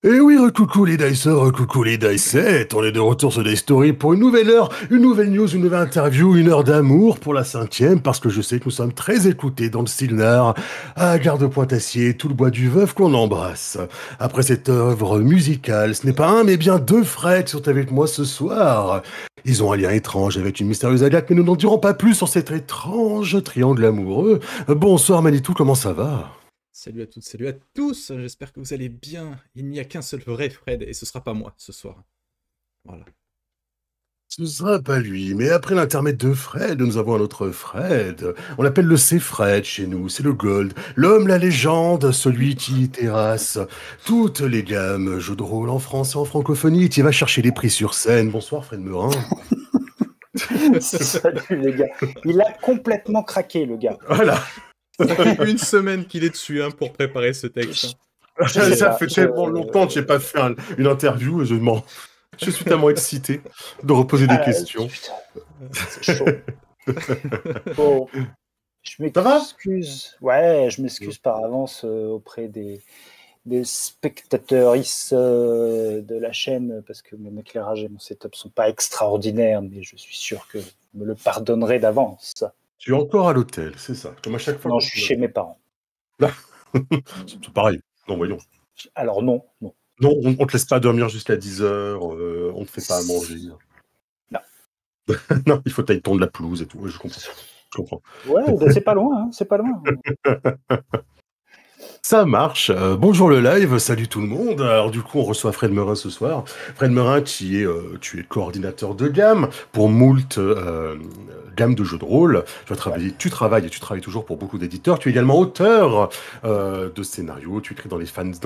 Et oui, recoucou les Dicers, recoucou les Dicettes, on est de retour sur Dice Story pour une nouvelle heure, une nouvelle news, une nouvelle interview, une heure d'amour pour la 5e, parce que je sais que nous sommes très écoutés dans le Sylnar, à Garde-Pointe-Acier, tout le bois du Veuf qu'on embrasse. Après cette œuvre musicale, ce n'est pas un mais bien deux frères qui sont avec moi ce soir. Ils ont un lien étrange avec une mystérieuse Agathe, mais nous n'en dirons pas plus sur cet étrange triangle amoureux. Bonsoir Manitou, comment ça va? Salut à toutes, salut à tous, j'espère que vous allez bien. Il n'y a qu'un seul vrai Fred, et ce sera pas moi ce soir. Voilà. Ce ne sera pas lui, mais après l'intermède de Fred, nous avons un autre Fred. On l'appelle le C-Fred chez nous, c'est le Gold, l'homme, la légende, celui qui terrasse toutes les gammes jeux de rôle en France et en francophonie, qui va chercher les prix sur scène. Bonsoir Fred Meurin. Salut les gars. Il a complètement craqué, le gars. Voilà. Ça fait une semaine qu'il est dessus pour préparer ce texte. Ça fait tellement longtemps que j'ai pas fait une interview et je suis tellement excité de reposer des questions. Putain, c'est chaud. Bon, je m'excuse. Ouais, je m'excuse par avance auprès des spectateurs de la chaîne parce que mon éclairage et mon setup sont pas extraordinaires, mais je suis sûr que vous me le pardonnerez d'avance. Tu es encore à l'hôtel, c'est ça, comme à chaque fois. Non, je suis chez mes parents. C'est pareil. Non, voyons. Alors non. Non, on te laisse pas dormir jusqu'à 10h, on te fait pas à manger. Non. Non, il faut tailler ton de la pelouse et tout, je comprends. Ouais, ben c'est pas loin, c'est pas loin. Ça marche. Bonjour le live, salut tout le monde. Alors du coup, on reçoit Fred Meurin ce soir. Fred Meurin, tu es coordinateur de gamme pour moult gamme de jeux de rôle. Tu travailles toujours pour beaucoup d'éditeurs. Tu es également auteur de scénarios. Tu écris dans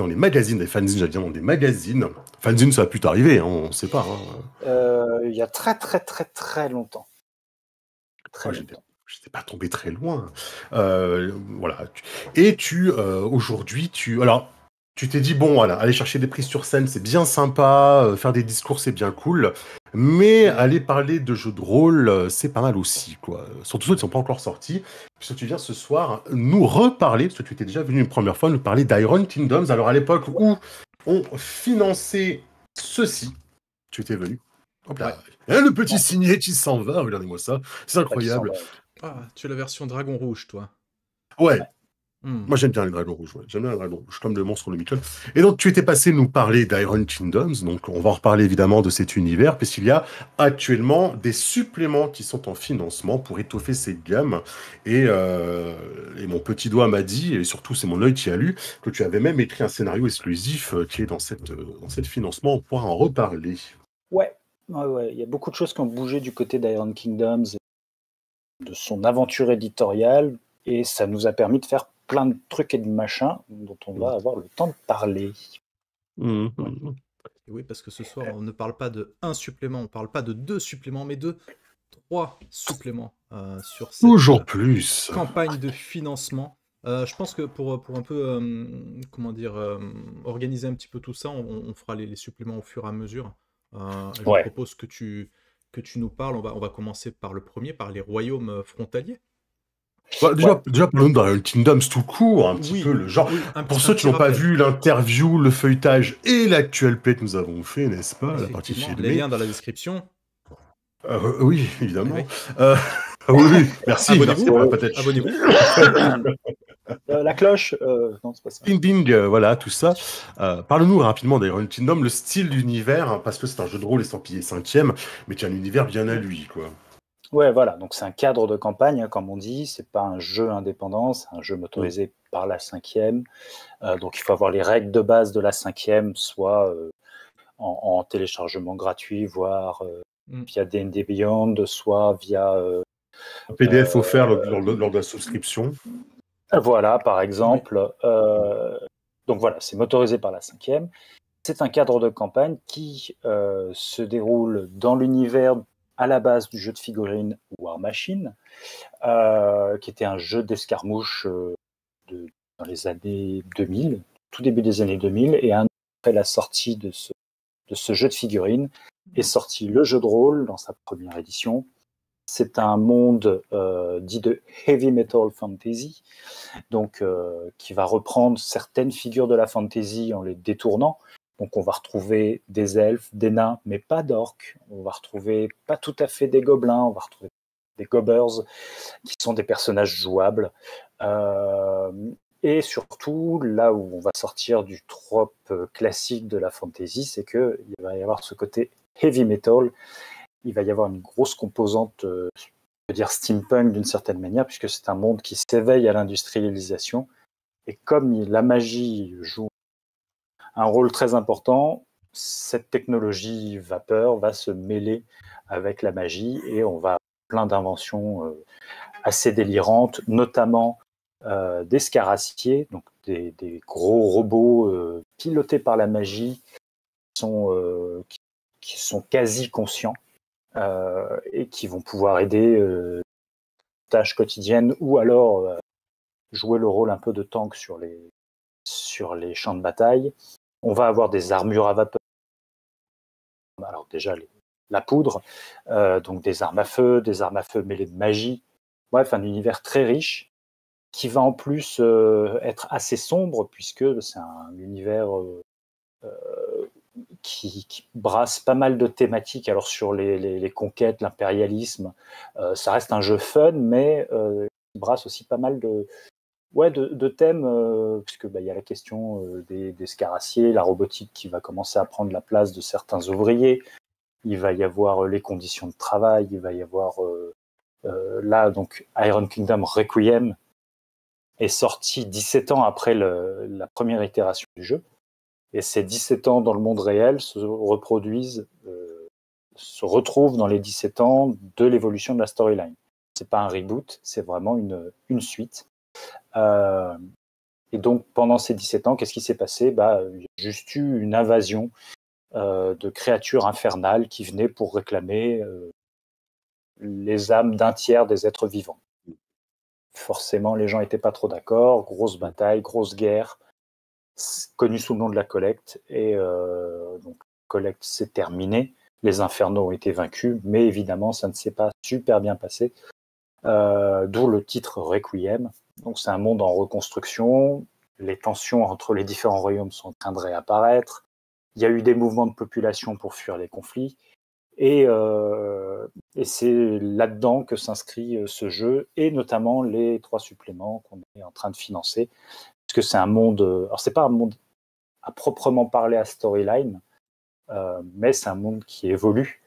les magazines, j'allais dire dans des magazines. Fanzine, ça a pu t'arriver, hein, on sait pas. Il y a très longtemps. Je n'étais pas tombé très loin. Voilà. Et aujourd'hui, tu t'es dit, bon, voilà, aller chercher des prix sur scène, c'est bien sympa, faire des discours, c'est bien cool, mais aller parler de jeux de rôle, c'est pas mal aussi, quoi. Surtout ceux qui ne sont pas encore sortis, puisque tu viens ce soir nous reparler, parce que tu étais déjà venu une première fois nous parler d'Iron Kingdoms, alors à l'époque où on finançait ceci, tu étais venu. Hop là. Et le petit signet qui s'en va, regardez-moi ça, c'est incroyable. Ah, tu as la version dragon rouge, toi. Ouais. Moi, j'aime bien les dragons rouges. Ouais. J'aime bien les dragons rouges, comme le monstre de Mikkel. Et donc, tu étais passé nous parler d'Iron Kingdoms. Donc, on va en reparler évidemment de cet univers, puisqu'il y a actuellement des suppléments qui sont en financement pour étoffer cette gamme. Et mon petit doigt m'a dit, et surtout c'est mon œil qui a lu, que tu avais même écrit un scénario exclusif qui est dans cette financement. On pourra en reparler. Ouais. Il y a beaucoup de choses qui ont bougé du côté d'Iron Kingdoms, de son aventure éditoriale, et ça nous a permis de faire plein de trucs et de machins dont on va avoir le temps de parler. Ouais. Et oui, parce que ce soir, on ne parle pas de un supplément, on ne parle pas de 2 suppléments, mais de 3 suppléments sur cette toujours plus campagne de financement. Je pense que pour un peu, organiser un petit peu tout ça, on fera les suppléments au fur et à mesure. Je propose que tu nous parles. On va commencer par le premier, par les royaumes frontaliers. Déjà parlons d'Iron Kingdoms tout court, un petit peu le genre. Pour ceux qui n'ont pas vu l'interview, le feuilletage et l'actuel play que nous avons fait, n'est-ce pas, la partie filmée. Les liens dans la description. Oui, évidemment. Oui, merci. Abonnez-vous. La cloche, non, c'est pas ça. Ding ding, voilà, tout ça. Parle-nous rapidement d'Iron Kingdom, le style d'univers, hein, parce que c'est un jeu de rôle estampillé 5e, mais qui a un univers bien à lui, quoi. Ouais, voilà, donc c'est un cadre de campagne, comme on dit, c'est pas un jeu indépendant, c'est un jeu motorisé par la 5e. Donc il faut avoir les règles de base de la 5e, soit en téléchargement gratuit, voire via D&D Beyond, soit via... un PDF offert lors de la souscription. Voilà, par exemple. Donc voilà, c'est motorisé par la 5e. C'est un cadre de campagne qui se déroule dans l'univers à la base du jeu de figurines War Machine, qui était un jeu d'escarmouche dans les années 2000, tout début des années 2000, et après la sortie de ce jeu de figurines est sorti le jeu de rôle dans sa première édition. C'est un monde dit de heavy metal fantasy, donc qui va reprendre certaines figures de la fantasy en les détournant, Donc on va retrouver des elfes, des nains, mais pas d'orques. On va retrouver pas tout à fait des gobelins, on va retrouver des gobbers, qui sont des personnages jouables. Et surtout, là où on va sortir du trope classique de la fantasy, c'est qu'il va y avoir ce côté heavy metal. Il va y avoir une grosse composante, je veux dire steampunk d'une certaine manière, puisque c'est un monde qui s'éveille à l'industrialisation. Et comme la magie joue un rôle très important, cette technologie vapeur va se mêler avec la magie et on va avoir plein d'inventions assez délirantes, notamment des scaraciers, donc des gros robots pilotés par la magie qui sont quasi conscients et qui vont pouvoir aider tâches quotidiennes ou alors jouer le rôle un peu de tank sur les champs de bataille. On va avoir des armures à vapeur. Alors déjà la poudre, donc des armes à feu mêlées de magie. Bref, un univers très riche qui va en plus être assez sombre puisque c'est un univers qui brasse pas mal de thématiques. Alors sur les conquêtes, l'impérialisme, ça reste un jeu fun, mais qui brasse aussi pas mal de thèmes, puisque il y a la question des scaraciers, la robotique qui va commencer à prendre la place de certains ouvriers. Il va y avoir les conditions de travail, il va y avoir là donc Iron Kingdom Requiem est sorti 17 ans après la première itération du jeu. Et ces 17 ans dans le monde réel se retrouvent dans les 17 ans de l'évolution de la storyline. C'est pas un reboot, c'est vraiment une suite. Et donc, pendant ces 17 ans, qu'est-ce qui s'est passé ? Il y a juste eu une invasion de créatures infernales qui venaient pour réclamer les âmes d'un tiers des êtres vivants. Forcément, les gens n'étaient pas trop d'accord. Grosse bataille, grosse guerre, connue sous le nom de la collecte. Et donc, la collecte s'est terminée. Les infernaux ont été vaincus, mais évidemment, ça ne s'est pas super bien passé. D'où le titre Requiem. Donc, c'est un monde en reconstruction. Les tensions entre les différents royaumes sont en train de réapparaître. Il y a eu des mouvements de population pour fuir les conflits. Et c'est là-dedans que s'inscrit ce jeu, et notamment les 3 suppléments qu'on est en train de financer. Parce que c'est un monde... alors, c'est pas un monde à proprement parler à storyline, mais c'est un monde qui évolue.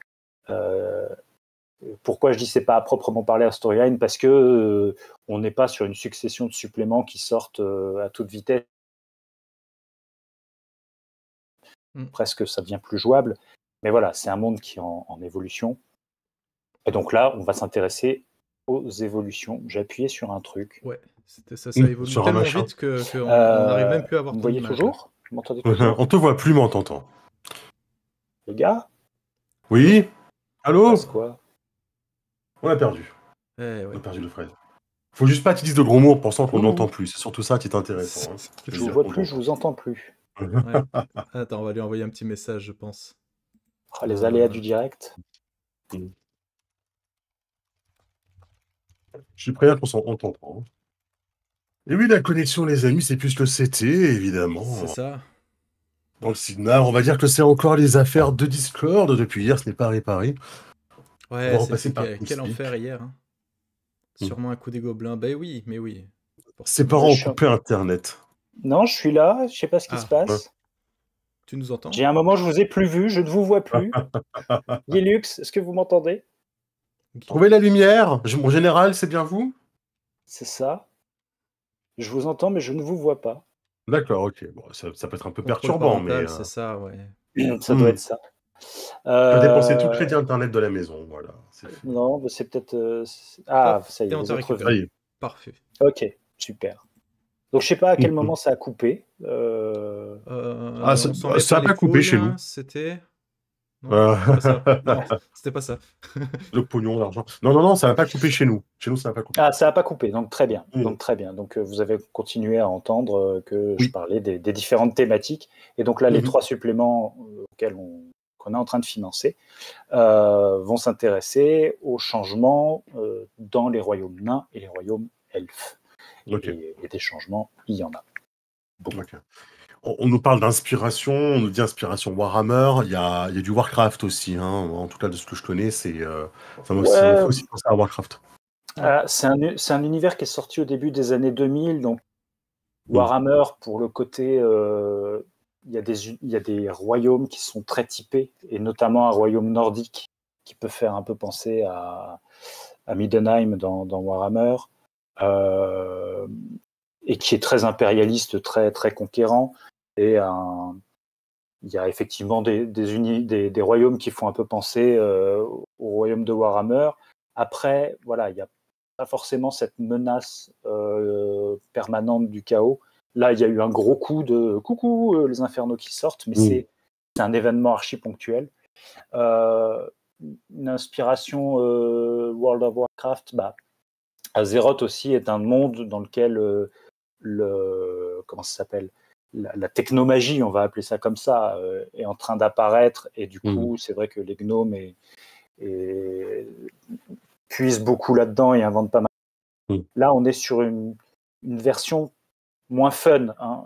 Pourquoi je dis c'est pas à proprement parler à storyline ? Parce que on n'est pas sur une succession de suppléments qui sortent à toute vitesse. Presque ça devient plus jouable. Mais voilà, c'est un monde qui est en évolution. Et donc là, on va s'intéresser aux évolutions. J'ai appuyé sur un truc. Ouais, ça évolue sur un tellement machin. vite qu'on n'arrive même plus à avoir Vous me ton voyez image. toujours ? Vous m'entendez toujours ? On te voit plus, mais on t'entend. Les gars ? Oui ? Allô ? Passe quoi ? On a perdu. Ouais. On a perdu le Fred. Faut juste pas qu'ils disent de gros mots en pensant qu'on n'entend plus. C'est surtout ça qui est intéressant. Hein. Je vous vois plus, je vous entends plus. Ouais. Attends, on va lui envoyer un petit message, je pense. Les aléas du direct. Je suis prêt à qu'on s'entend. Et oui, la connexion, les amis, c'est plus le CT, évidemment. C'est ça. Dans le signal, on va dire que c'est encore les affaires de Discord. Depuis hier, ce n'est pas réparé. Ouais, par quel enfer hier. Hein. Sûrement un coup des gobelins. Ben oui, mais oui. Ses parents ont coupé Internet. Non, je suis là, je sais pas ce qui se passe. Tu nous entends ? J'ai un moment, je vous ai plus vu, je ne vous vois plus. Yelux, est-ce que vous m'entendez ? Trouvez la lumière. Mon général, c'est bien vous ? C'est ça. Je vous entends, mais je ne vous vois pas. D'accord, ok. Bon, ça peut être un peu perturbant, mais... c'est ça, ouais. Ça doit être ça. Je dépenser tout le crédit Internet de la maison, voilà. Non, mais c'est peut-être... Ah, ça y est, vous êtes revenu. Parfait. Ok, super. Donc, je sais pas à quel moment ça a coupé. Ça n'a pas coupé chez nous. C'était... Non, c'était pas ça. Le pognon, l'argent. Non, ça n'a pas coupé chez nous. Chez nous, ça n'a pas coupé. Ah, ça n'a pas coupé, donc très bien. Donc, vous avez continué à entendre que je parlais des différentes thématiques. Et donc là, les 3 suppléments auxquels qu'on est en train de financer vont s'intéresser aux changements dans les royaumes nains et les royaumes elfes. Et des changements, il y en a beaucoup. On nous parle d'inspiration, on nous dit inspiration Warhammer, il y a du Warcraft aussi, hein. En tout cas, de ce que je connais, ça me fait aussi penser à Warcraft. C'est un univers qui est sorti au début des années 2000, donc Warhammer, pour le côté, il y a des royaumes qui sont très typés, et notamment un royaume nordique qui peut faire un peu penser à Middenheim dans Warhammer, et qui est très impérialiste, très, très conquérant. Et il y a effectivement des royaumes qui font un peu penser au royaume de Warhammer. Après, voilà, il n'y a pas forcément cette menace permanente du chaos. Là, il y a eu un gros coup de coucou, les infernaux qui sortent, mais c'est un événement archi ponctuel. Une inspiration World of Warcraft, Azeroth aussi est un monde dans lequel comment ça s'appelle, la technomagie, on va appeler ça comme ça, est en train d'apparaître, et du coup, c'est vrai que les gnomes puisent beaucoup là-dedans et inventent pas mal. Là, on est sur une version moins fun, hein,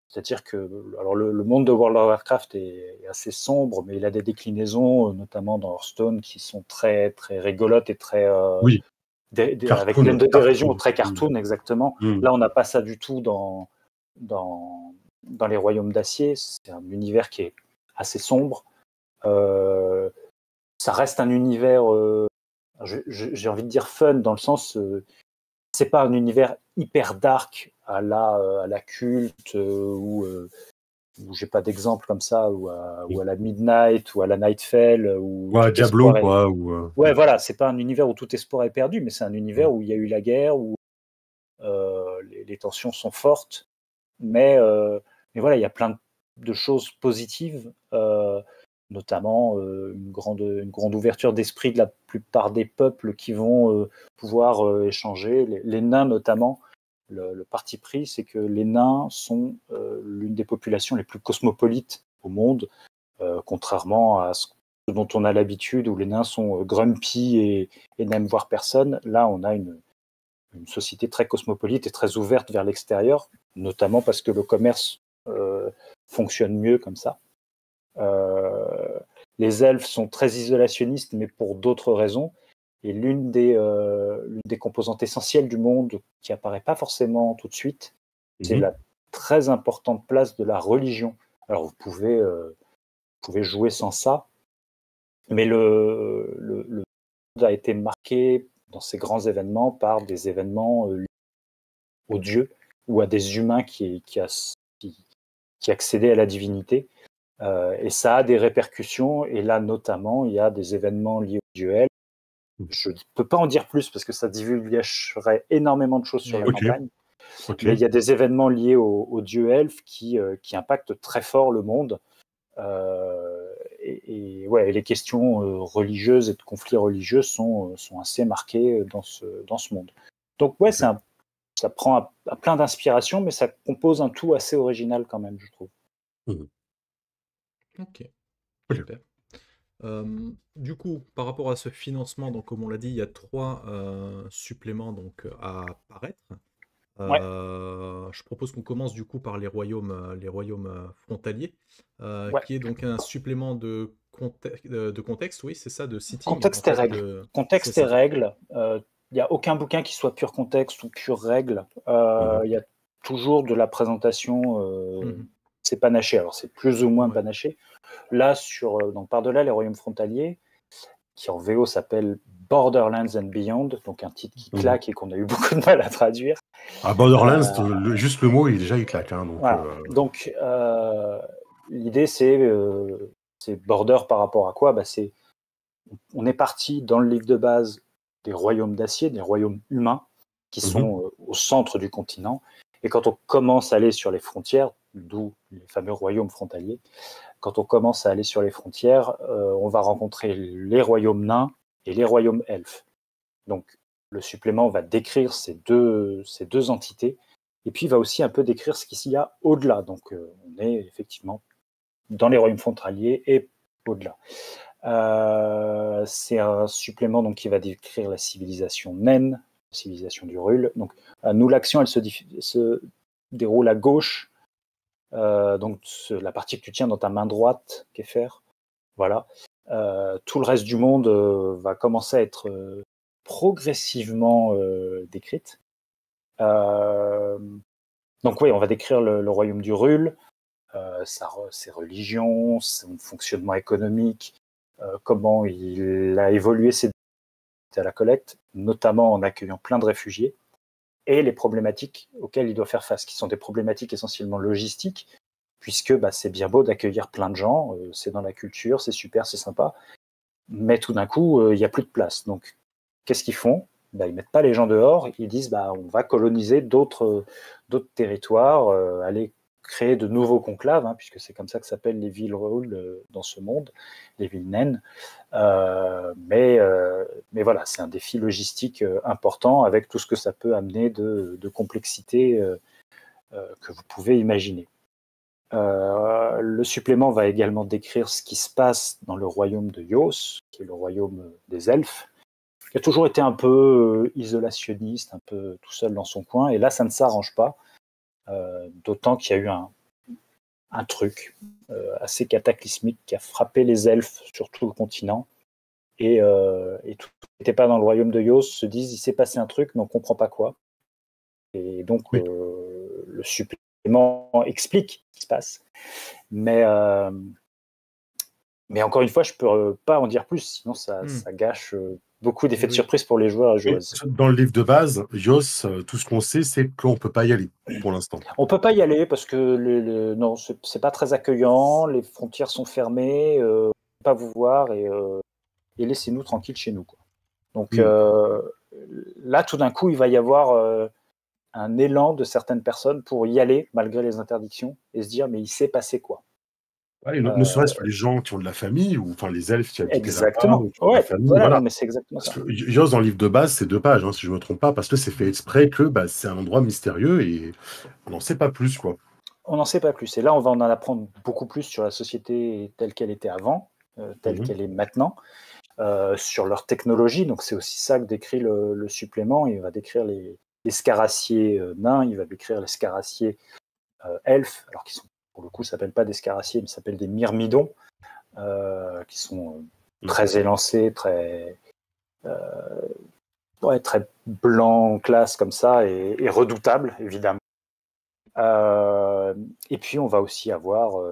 c'est-à-dire que alors le monde de World of Warcraft est assez sombre, mais il a des déclinaisons, notamment dans Hearthstone, qui sont très, très rigolotes et très... avec plein de régions très cartoon, exactement. Là, on n'a pas ça du tout dans les royaumes d'acier. C'est un univers qui est assez sombre. Ça reste un univers, j'ai envie de dire fun, dans le sens, c'est pas un univers hyper dark à la Culte, ou j'ai pas d'exemple comme ça, ou à la Midnight, ou à la Nightfell, ou à Diablo, quoi. Ouais, voilà, c'est pas un univers où tout espoir est perdu, mais c'est un univers où il y a eu la guerre, où les tensions sont fortes, mais voilà, il y a plein de choses positives, notamment une grande ouverture d'esprit de la plupart des peuples qui vont pouvoir échanger. Les nains, notamment, le parti pris, c'est que les nains sont l'une des populations les plus cosmopolites au monde, contrairement à ce dont on a l'habitude, où les nains sont grumpy et n'aiment voir personne. Là, on a une société très cosmopolite et très ouverte vers l'extérieur, notamment parce que le commerce fonctionne mieux comme ça. Les elfes sont très isolationnistes, mais pour d'autres raisons. Et l'une des composantes essentielles du monde, qui apparaît pas forcément tout de suite, c'est la très importante place de la religion. Alors vous pouvez jouer sans ça, mais le monde a été marqué dans ces grands événements par des événements aux dieux ou à des humains qui accédaient à la divinité. Et ça a des répercussions, et là notamment il y a des événements liés aux dieux elfes. Je ne peux pas en dire plus parce que ça divulguerait énormément de choses sur la campagne. Mais il y a des événements liés aux dieux elfes qui impactent très fort le monde. Et les questions religieuses et de conflits religieux sont assez marquées dans ce monde. Donc ouais, ça prend à plein d'inspirations, mais ça compose un tout assez original quand même, je trouve. Ok, super. Du coup, par rapport à ce financement, donc comme on l'a dit, il y a 3 suppléments donc à apparaître. Je propose qu'on commence du coup par les royaumes frontaliers, qui est donc un supplément de contexte, oui, c'est ça, de setting. Contexte et règles. Contexte et règles. Il n'y a aucun bouquin qui soit pur contexte ou pure règle. Il y a toujours de la présentation. C'est panaché. Alors c'est plus ou moins panaché. Là, donc par-delà les royaumes frontaliers, qui en VO s'appelle Borderlands and Beyond, donc un titre qui claque et qu'on a eu beaucoup de mal à traduire. Borderlands, juste le mot, il claque. Hein, donc, voilà. Donc l'idée, c'est border par rapport à quoi ? On est parti dans le livre de base des royaumes d'acier, des royaumes humains, qui sont au centre du continent. Et quand on commence à aller sur les frontières, d'où les fameux royaumes frontaliers, quand on commence à aller sur les frontières, on va rencontrer les royaumes nains et les royaumes elfes. Donc, le supplément va décrire ces deux entités, et puis il va aussi un peu décrire ce qu'il y a au-delà. Donc, on est effectivement dans les royaumes frontaliers et au-delà. C'est un supplément donc, qui va décrire la civilisation naine, la civilisation du Rul. Donc, nous, l'action, elle se déroule à gauche donc la partie que tu tiens dans ta main droite, Kéfer, voilà. Tout le reste du monde va commencer à être progressivement décrite. Donc oui, on va décrire le royaume du Rul, ses religions, son fonctionnement économique, comment il a évolué à la collecte, notamment en accueillant plein de réfugiés, et les problématiques auxquelles il doit faire face, qui sont des problématiques essentiellement logistiques, puisque c'est bien beau d'accueillir plein de gens, c'est dans la culture, c'est super, c'est sympa, mais tout d'un coup, il n'y a plus de place. Donc, qu'est-ce qu'ils font ? Ils mettent pas les gens dehors, ils disent on va coloniser d'autres territoires, aller créer de nouveaux conclaves, puisque c'est comme ça que s'appellent les villes rôles dans ce monde, les villes naines. Mais voilà, c'est un défi logistique important avec tout ce que ça peut amener de complexité que vous pouvez imaginer. Le supplément va également décrire ce qui se passe dans le royaume de Yos, qui est le royaume des elfes, qui a toujours été un peu isolationniste, un peu tout seul dans son coin, et là ça ne s'arrange pas, d'autant qu'il y a eu un truc assez cataclysmique qui a frappé les elfes sur tout le continent, et tout n'était pas dans le royaume de Yos, se disent il s'est passé un truc mais on ne comprend pas quoi, et donc le supplément explique ce qui se passe, mais encore une fois je peux pas en dire plus, sinon ça gâche beaucoup d'effets de surprise pour les joueurs et joueuses. Dans le livre de base, Yos, tout ce qu'on sait, c'est qu'on ne peut pas y aller pour l'instant. On ne peut pas y aller parce que non, c'est pas très accueillant, les frontières sont fermées, on ne peut pas vous voir et laissez-nous tranquilles chez nous, quoi. Donc là, tout d'un coup, il va y avoir un élan de certaines personnes pour y aller malgré les interdictions et se dire mais il s'est passé quoi. Ouais, ne serait-ce que les gens qui ont de la famille, ou enfin les elfes qui habitent exactement. là-bas, Ouais, la famille, voilà. Non, mais c'est exactement parce ça. que Yos, dans le livre de base, c'est 2 pages, si je ne me trompe pas, parce que c'est fait exprès que c'est un endroit mystérieux et on n'en sait pas plus, quoi. On n'en sait pas plus. Et là, on va en apprendre beaucoup plus sur la société telle qu'elle était avant, telle qu'elle est maintenant, sur leur technologie. Donc c'est aussi ça que décrit le supplément. Il va décrire les scaraciers nains, il va décrire les scaraciers elfes, alors qui sont, pour le coup, ne s'appellent pas des scaraciers, mais s'appellent des myrmidons, qui sont très élancés, très blancs, classe comme ça, et redoutables, évidemment. Et puis on va aussi avoir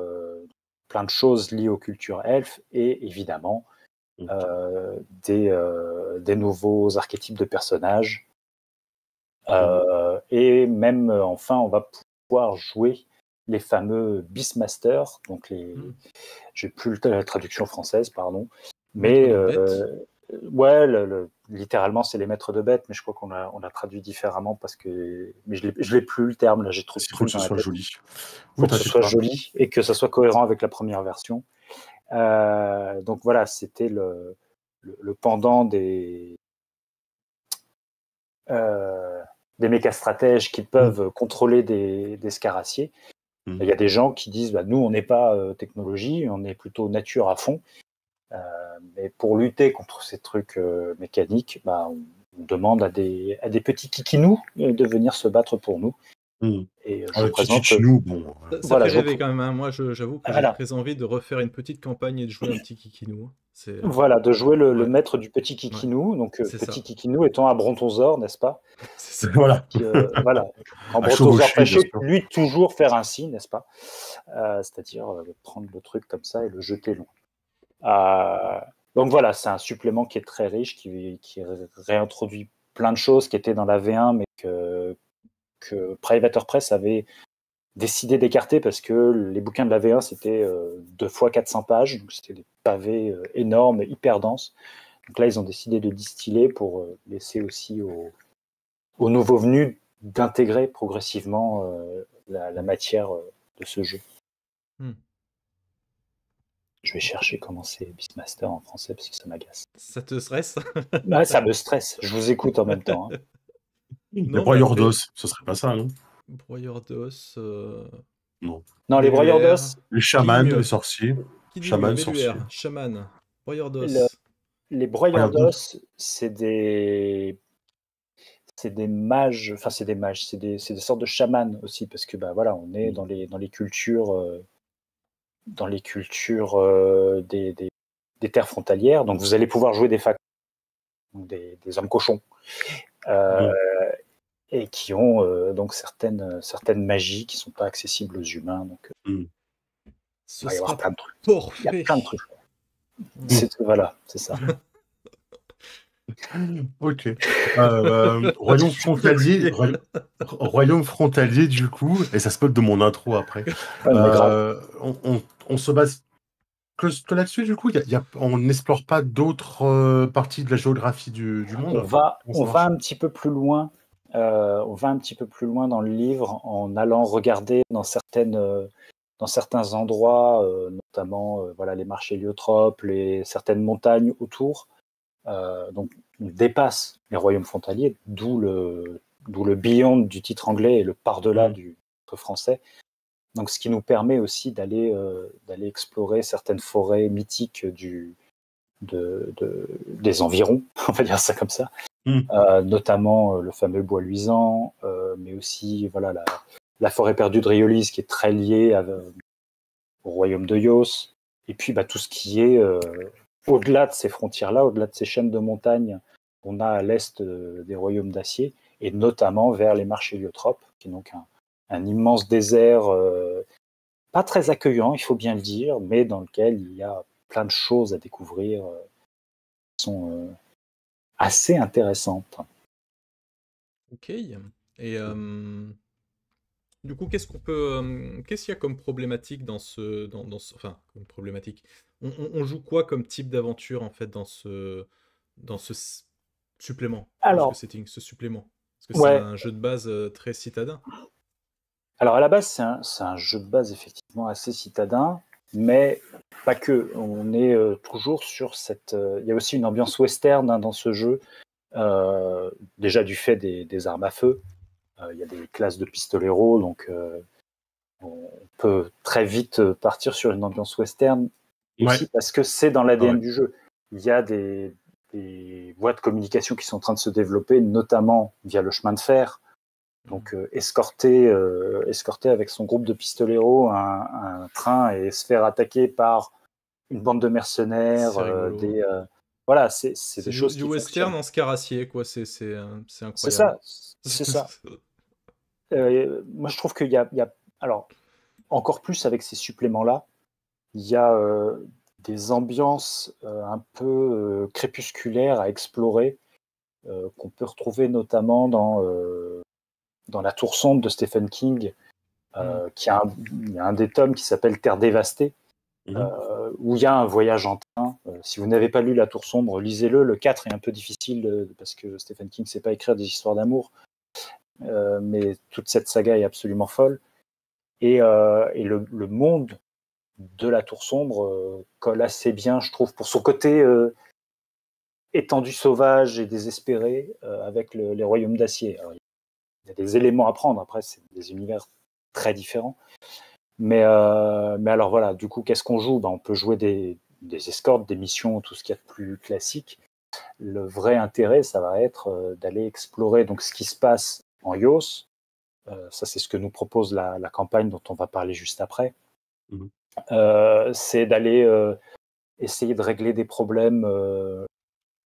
plein de choses liées aux cultures elfes et évidemment des nouveaux archétypes de personnages. Et même enfin on va pouvoir jouer les fameux Beastmasters, donc j'ai plus la traduction française, pardon, mais littéralement c'est les maîtres de bêtes, mais je crois qu'on l'a traduit différemment parce que je l'ai plus le terme là, j'ai trop de trucs dans la tête. Joli. Faut que ce soit joli et que ça soit cohérent avec la première version. Donc voilà, c'était le pendant des mécastratèges qui peuvent contrôler des scaraciers. Il y a des gens qui disent nous on n'est pas technologie, on est plutôt nature à fond, mais pour lutter contre ces trucs mécaniques, on demande à des petits kikinous de venir se battre pour nous. Et je présente ça fait rêver quand même, hein. Moi j'avoue que j'ai très envie de refaire une petite campagne et de jouer un petit kikinou. Voilà, de jouer le maître du petit kikinou, donc petit kikinou étant un brontosaure, n'est-ce pas? Voilà. Voilà. En brontosaure fâché, lui toujours faire ainsi, n'est-ce pas? C'est-à-dire prendre le truc comme ça et le jeter loin. Donc voilà, c'est un supplément qui est très riche, qui réintroduit plein de choses qui étaient dans la V1, mais que Privateer Press avait décidé d'écarter parce que les bouquins de la V1 c'était 2 fois 400 pages, donc c'était des pavés énormes, hyper denses. Donc là ils ont décidé de distiller pour laisser aussi aux nouveaux venus d'intégrer progressivement la matière de ce jeu. Je vais chercher comment c'est Beastmaster en français parce que ça m'agace. Ça te stresse? Ouais, ça me stresse, je vous écoute en même temps. Les broyeurs d'os, ce serait pas ça, non? Broyeurs d'os. Non, les broyeurs d'os. Les chamans, les sorciers. Chaman, sorciers. Chaman, broyeurs d'os. Les broyeurs d'os, c'est des c'est des mages, enfin c'est des mages, c'est des sortes de chamans aussi, parce que bah voilà, on est dans les cultures, des terres frontalières, donc vous allez pouvoir jouer des factions, des hommes cochons, et qui ont donc certaines magies qui sont pas accessibles aux humains, donc il va y avoir plein de trucs. Il y a plein de trucs. Voilà, c'est ça. Ok. Royaume frontalier, du coup, et ça se peut de mon intro après. On se base que là-dessus, du coup. On n'explore pas d'autres parties de la géographie du monde. On va un petit peu plus loin. On va un petit peu plus loin dans le livre en allant regarder dans certains endroits, notamment voilà, les marchés héliotropes, certaines montagnes autour. Donc, on dépasse les royaumes frontaliers, d'où le beyond du titre anglais et le par-delà du titre français. Donc, ce qui nous permet aussi d'aller explorer certaines forêts mythiques des environs, on va dire ça comme ça, notamment le fameux bois luisant, mais aussi voilà, la forêt perdue de Riolis, qui est très liée au royaume de Yos, et puis tout ce qui est au-delà de ces frontières-là, au-delà de ces chaînes de montagnes qu'on a à l'est des royaumes d'acier, et notamment vers les marches héliotropes, qui est donc un immense désert, pas très accueillant, il faut bien le dire, mais dans lequel il y a plein de choses à découvrir qui sont assez intéressantes. Ok. Et du coup, qu'est-ce qu'il y a comme problématique dans ce, enfin, comme problématique. On joue quoi comme type d'aventure en fait dans ce supplément, Alors, ce supplément, parce que c'est un jeu de base très citadin. Alors à la base, c'est un jeu de base effectivement assez citadin, mais pas que. On est toujours sur cette. Il y a aussi une ambiance western dans ce jeu, déjà du fait des armes à feu. Il y a des classes de pistoleros, donc on peut très vite partir sur une ambiance western, aussi parce que c'est dans l'ADN du jeu. Il y a des voies de communication qui sont en train de se développer, notamment via le chemin de fer. Donc escorter avec son groupe de pistoleros un train et se faire attaquer par une bande de mercenaires, voilà, c'est des choses du qui western fonctionnent. en scarassier, quoi. C'est incroyable. C'est ça, c'est ça. Moi, je trouve qu'il y a, alors encore plus avec ces suppléments-là, il y a des ambiances un peu crépusculaires à explorer, qu'on peut retrouver notamment dans La Tour sombre de Stephen King, il y a un des tomes qui s'appelle Terre dévastée, où il y a un voyage en train. Si vous n'avez pas lu La Tour sombre, lisez-le. Le 4 est un peu difficile parce que Stephen King ne sait pas écrire des histoires d'amour, mais toute cette saga est absolument folle. Et le monde de La Tour sombre colle assez bien, je trouve, pour son côté étendu sauvage et désespéré, avec les royaumes d'acier. Alors, il y a des éléments à prendre, après c'est des univers très différents, mais alors voilà, du coup qu'est-ce qu'on joue? On peut jouer des escortes, des missions, tout ce qu'il y a de plus classique. Le vrai intérêt, ça va être d'aller explorer donc ce qui se passe en Yos. Ça, c'est ce que nous propose la campagne dont on va parler juste après. C'est d'aller essayer de régler des problèmes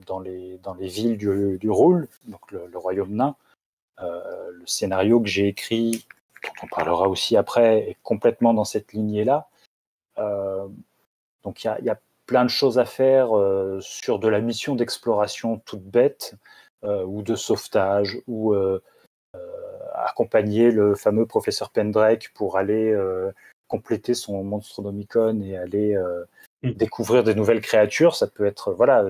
dans les villes du Roule, donc le royaume nain. Le scénario que j'ai écrit, dont on parlera aussi après, est complètement dans cette lignée-là. Donc il y a plein de choses à faire sur de la mission d'exploration toute bête, ou de sauvetage, ou accompagner le fameux professeur Pendrake pour aller compléter son Monstronomicon et aller découvrir des nouvelles créatures. Ça peut être, voilà,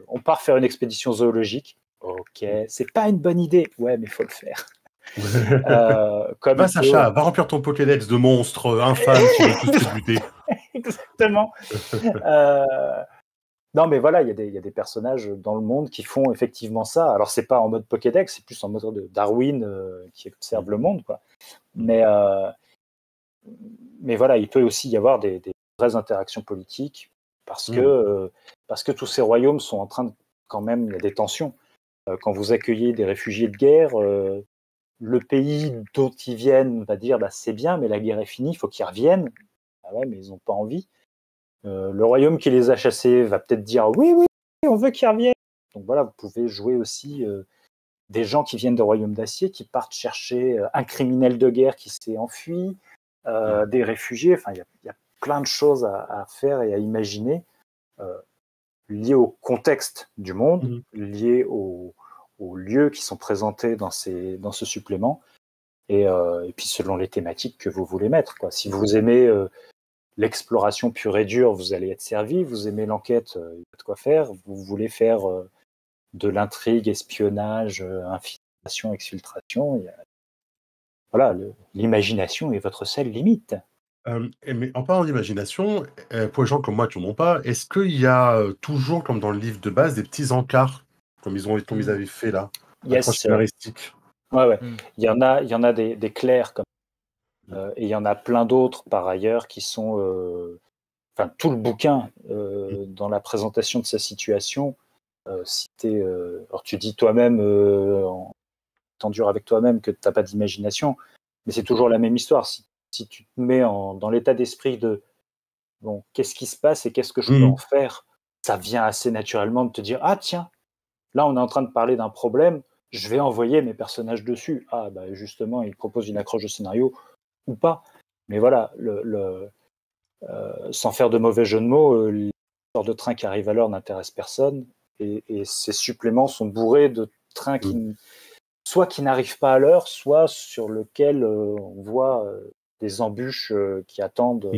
on part faire une expédition zoologique. Ok, c'est pas une bonne idée. Ouais, mais il faut le faire. Sacha, va remplir ton Pokédex de monstres infâmes qui vont tous te buter. Exactement. Non, mais voilà, il y a des personnages dans le monde qui font effectivement ça. Alors, c'est pas en mode Pokédex, c'est plus en mode de Darwin qui observe le monde, quoi. Mais voilà, il peut aussi y avoir des vraies interactions politiques parce que tous ces royaumes sont en train de, quand même, il y a des tensions. quand vous accueillez des réfugiés de guerre, le pays dont ils viennent va dire bah, c'est bien, mais la guerre est finie, il faut qu'ils reviennent. Ah ouais, mais ils n'ont pas envie. Le royaume qui les a chassés va peut-être dire oui, oui, on veut qu'ils reviennent. Donc voilà, vous pouvez jouer aussi des gens qui viennent de royaumes d'acier, qui partent chercher un criminel de guerre qui s'est enfui, des réfugiés. Enfin, il y a plein de choses à faire et à imaginer liées au contexte du monde, liées aux lieux qui sont présentés dans ce supplément, et puis selon les thématiques que vous voulez mettre, quoi. Si vous aimez l'exploration pure et dure, vous allez être servi. Vous aimez l'enquête, il y a de quoi faire. Vous voulez faire de l'intrigue, espionnage, infiltration, exfiltration. Voilà, l'imagination est votre seule limite. Mais en parlant d'imagination, pour les gens comme moi qui n'en ont pas, est-ce qu'il y a toujours, comme dans le livre de base, des petits encarts, comme ils avaient fait là, yes. scénaristique? Ouais. Il y en a des clairs comme et il y en a plein d'autres par ailleurs qui sont enfin tout le bouquin dans la présentation de sa situation alors tu dis toi-même en temps dur avec toi-même que tu n'as pas d'imagination, mais c'est toujours la même histoire. Si tu te mets dans l'état d'esprit de bon, qu'est-ce qui se passe et qu'est-ce que je peux en faire, ça vient assez naturellement de te dire ah tiens, là on est en train de parler d'un problème, je vais envoyer mes personnages dessus. Ah bah justement, il propose une accroche de scénario ou pas. Mais voilà, sans faire de mauvais jeu de mots, l'histoire de train qui arrive à l'heure n'intéresse personne. Et ces suppléments sont bourrés de trains soit qui n'arrivent pas à l'heure, soit sur lequel on voit des embûches qui attendent.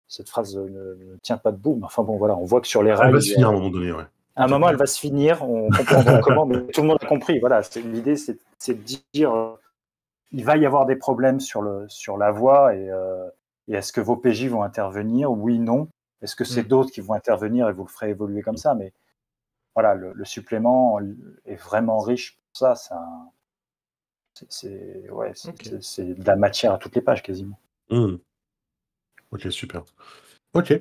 Cette phrase ne tient pas debout, mais enfin bon, voilà, on voit que sur les rails. Elle va se finir à un moment donné, ouais. À un moment, elle va se finir, on comprendra comment, mais tout le monde a compris. Voilà, l'idée, c'est de dire il va y avoir des problèmes sur la voie et est-ce que vos PJ vont intervenir? Oui, non. Est-ce que c'est d'autres qui vont intervenir et vous le ferez évoluer comme ça? Mais voilà, le supplément est vraiment riche pour ça. C'est de la matière à toutes les pages quasiment. Ok, super. Ok.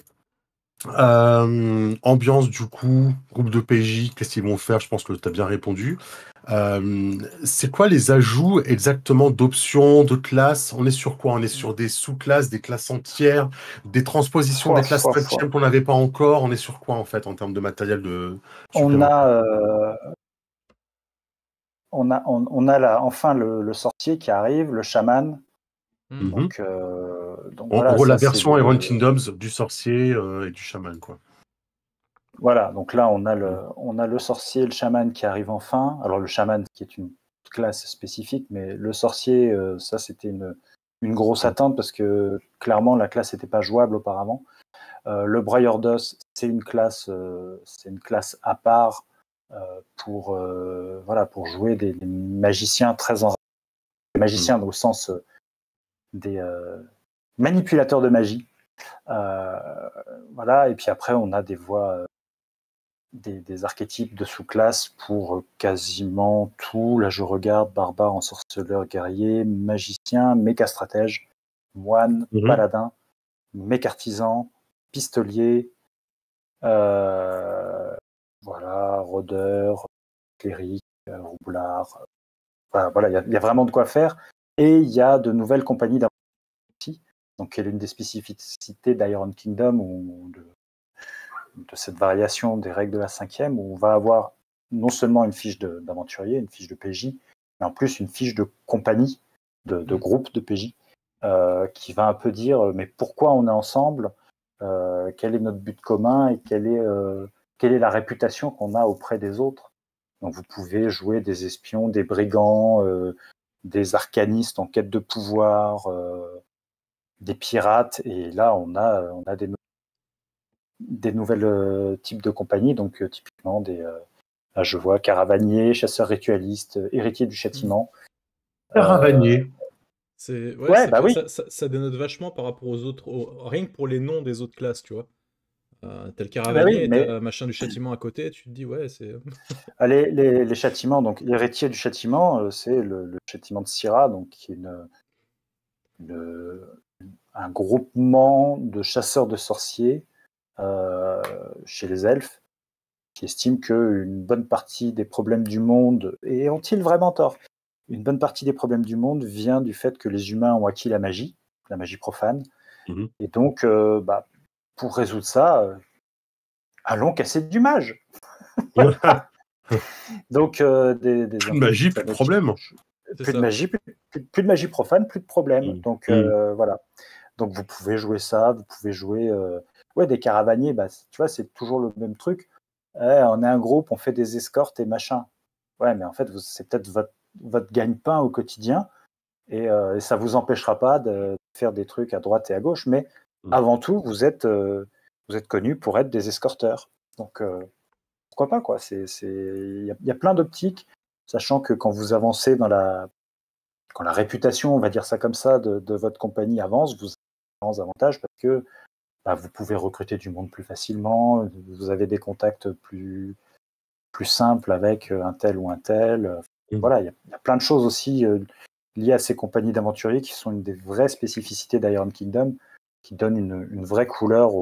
Ambiance du coup, groupe de PJ, qu'est-ce qu'ils vont faire? Je pense que tu as bien répondu. C'est quoi les ajouts exactement d'options, de classes? On est sur quoi? On est sur des sous-classes, des classes entières, des transpositions des classes 5e qu'on n'avait pas encore. On est sur quoi en fait en termes de matériel de on a là enfin le sorcier qui arrive, le chaman. Donc voilà, la version Iron Kingdoms du sorcier et du chaman, quoi. Voilà, donc là on a le sorcier et le chaman qui arrivent enfin. Alors le chaman qui est une classe spécifique, mais le sorcier, ça c'était une grosse attente parce que clairement la classe n'était pas jouable auparavant. Le Brailleur d'os, c'est une classe à part pour jouer des magiciens très enragés, des magiciens au sens des manipulateurs de magie. Voilà, et puis après on a des voies des archétypes de sous-classes pour quasiment tout. Là, je regarde barbare, ensorceleur, guerrier, magicien, méca stratège, moine, paladin, méca artisan, pistolier, voilà, rôdeur, cléric, roublard. Voilà, il y a vraiment de quoi faire. Et il y a de nouvelles compagnies d'aventuriers, donc qui est l'une des spécificités d'Iron Kingdom ou de cette variation des règles de la 5e, où on va avoir non seulement une fiche d'aventurier, une fiche de PJ, mais en plus une fiche de compagnie, de groupe de PJ, qui va un peu dire mais pourquoi on est ensemble, quel est notre but commun et quelle est la réputation qu'on a auprès des autres. Donc vous pouvez jouer des espions, des brigands, des arcanistes en quête de pouvoir, des pirates, et là on a des nouvelles types de compagnies, donc typiquement là, je vois caravanier, chasseur ritualiste, héritier du châtiment. Caravanier. Ça dénote vachement par rapport aux autres, rien que pour les noms des autres classes, tu vois. T'as le caravanier et t'as machin du châtiment à côté, tu te dis ouais, c'est. Les châtiments, donc l'héritier du châtiment, c'est le châtiment de Syrah, donc qui est un groupement de chasseurs de sorciers chez les elfes, qui estiment qu'une bonne partie des problèmes du monde, et ont-ils vraiment tort? Une bonne partie des problèmes du monde vient du fait que les humains ont acquis la magie profane. Mmh. Et donc, pour résoudre ça, allons casser du mage. Donc, des Plus de magie, plus de problème. plus de magie, plus de magie profane, plus de problème. Donc, voilà. Donc, vous pouvez jouer ça, vous pouvez jouer des caravaniers. Tu vois, c'est toujours le même truc. On est un groupe, on fait des escortes et machin. Ouais, mais en fait, c'est peut-être votre gagne-pain au quotidien. Et ça ne vous empêchera pas de faire des trucs à droite et à gauche. Mais avant tout, vous êtes connus pour être des escorteurs. Donc, pourquoi pas, quoi. Il y a plein d'optiques, sachant que quand vous avancez quand la réputation, on va dire ça comme ça, de votre compagnie avance, vous avez grands avantages parce que vous pouvez recruter du monde plus facilement, vous avez des contacts plus simples avec un tel ou un tel. Voilà, il y a plein de choses aussi liées à ces compagnies d'aventuriers qui sont une des vraies spécificités d'Iron Kingdom, qui donnent une vraie couleur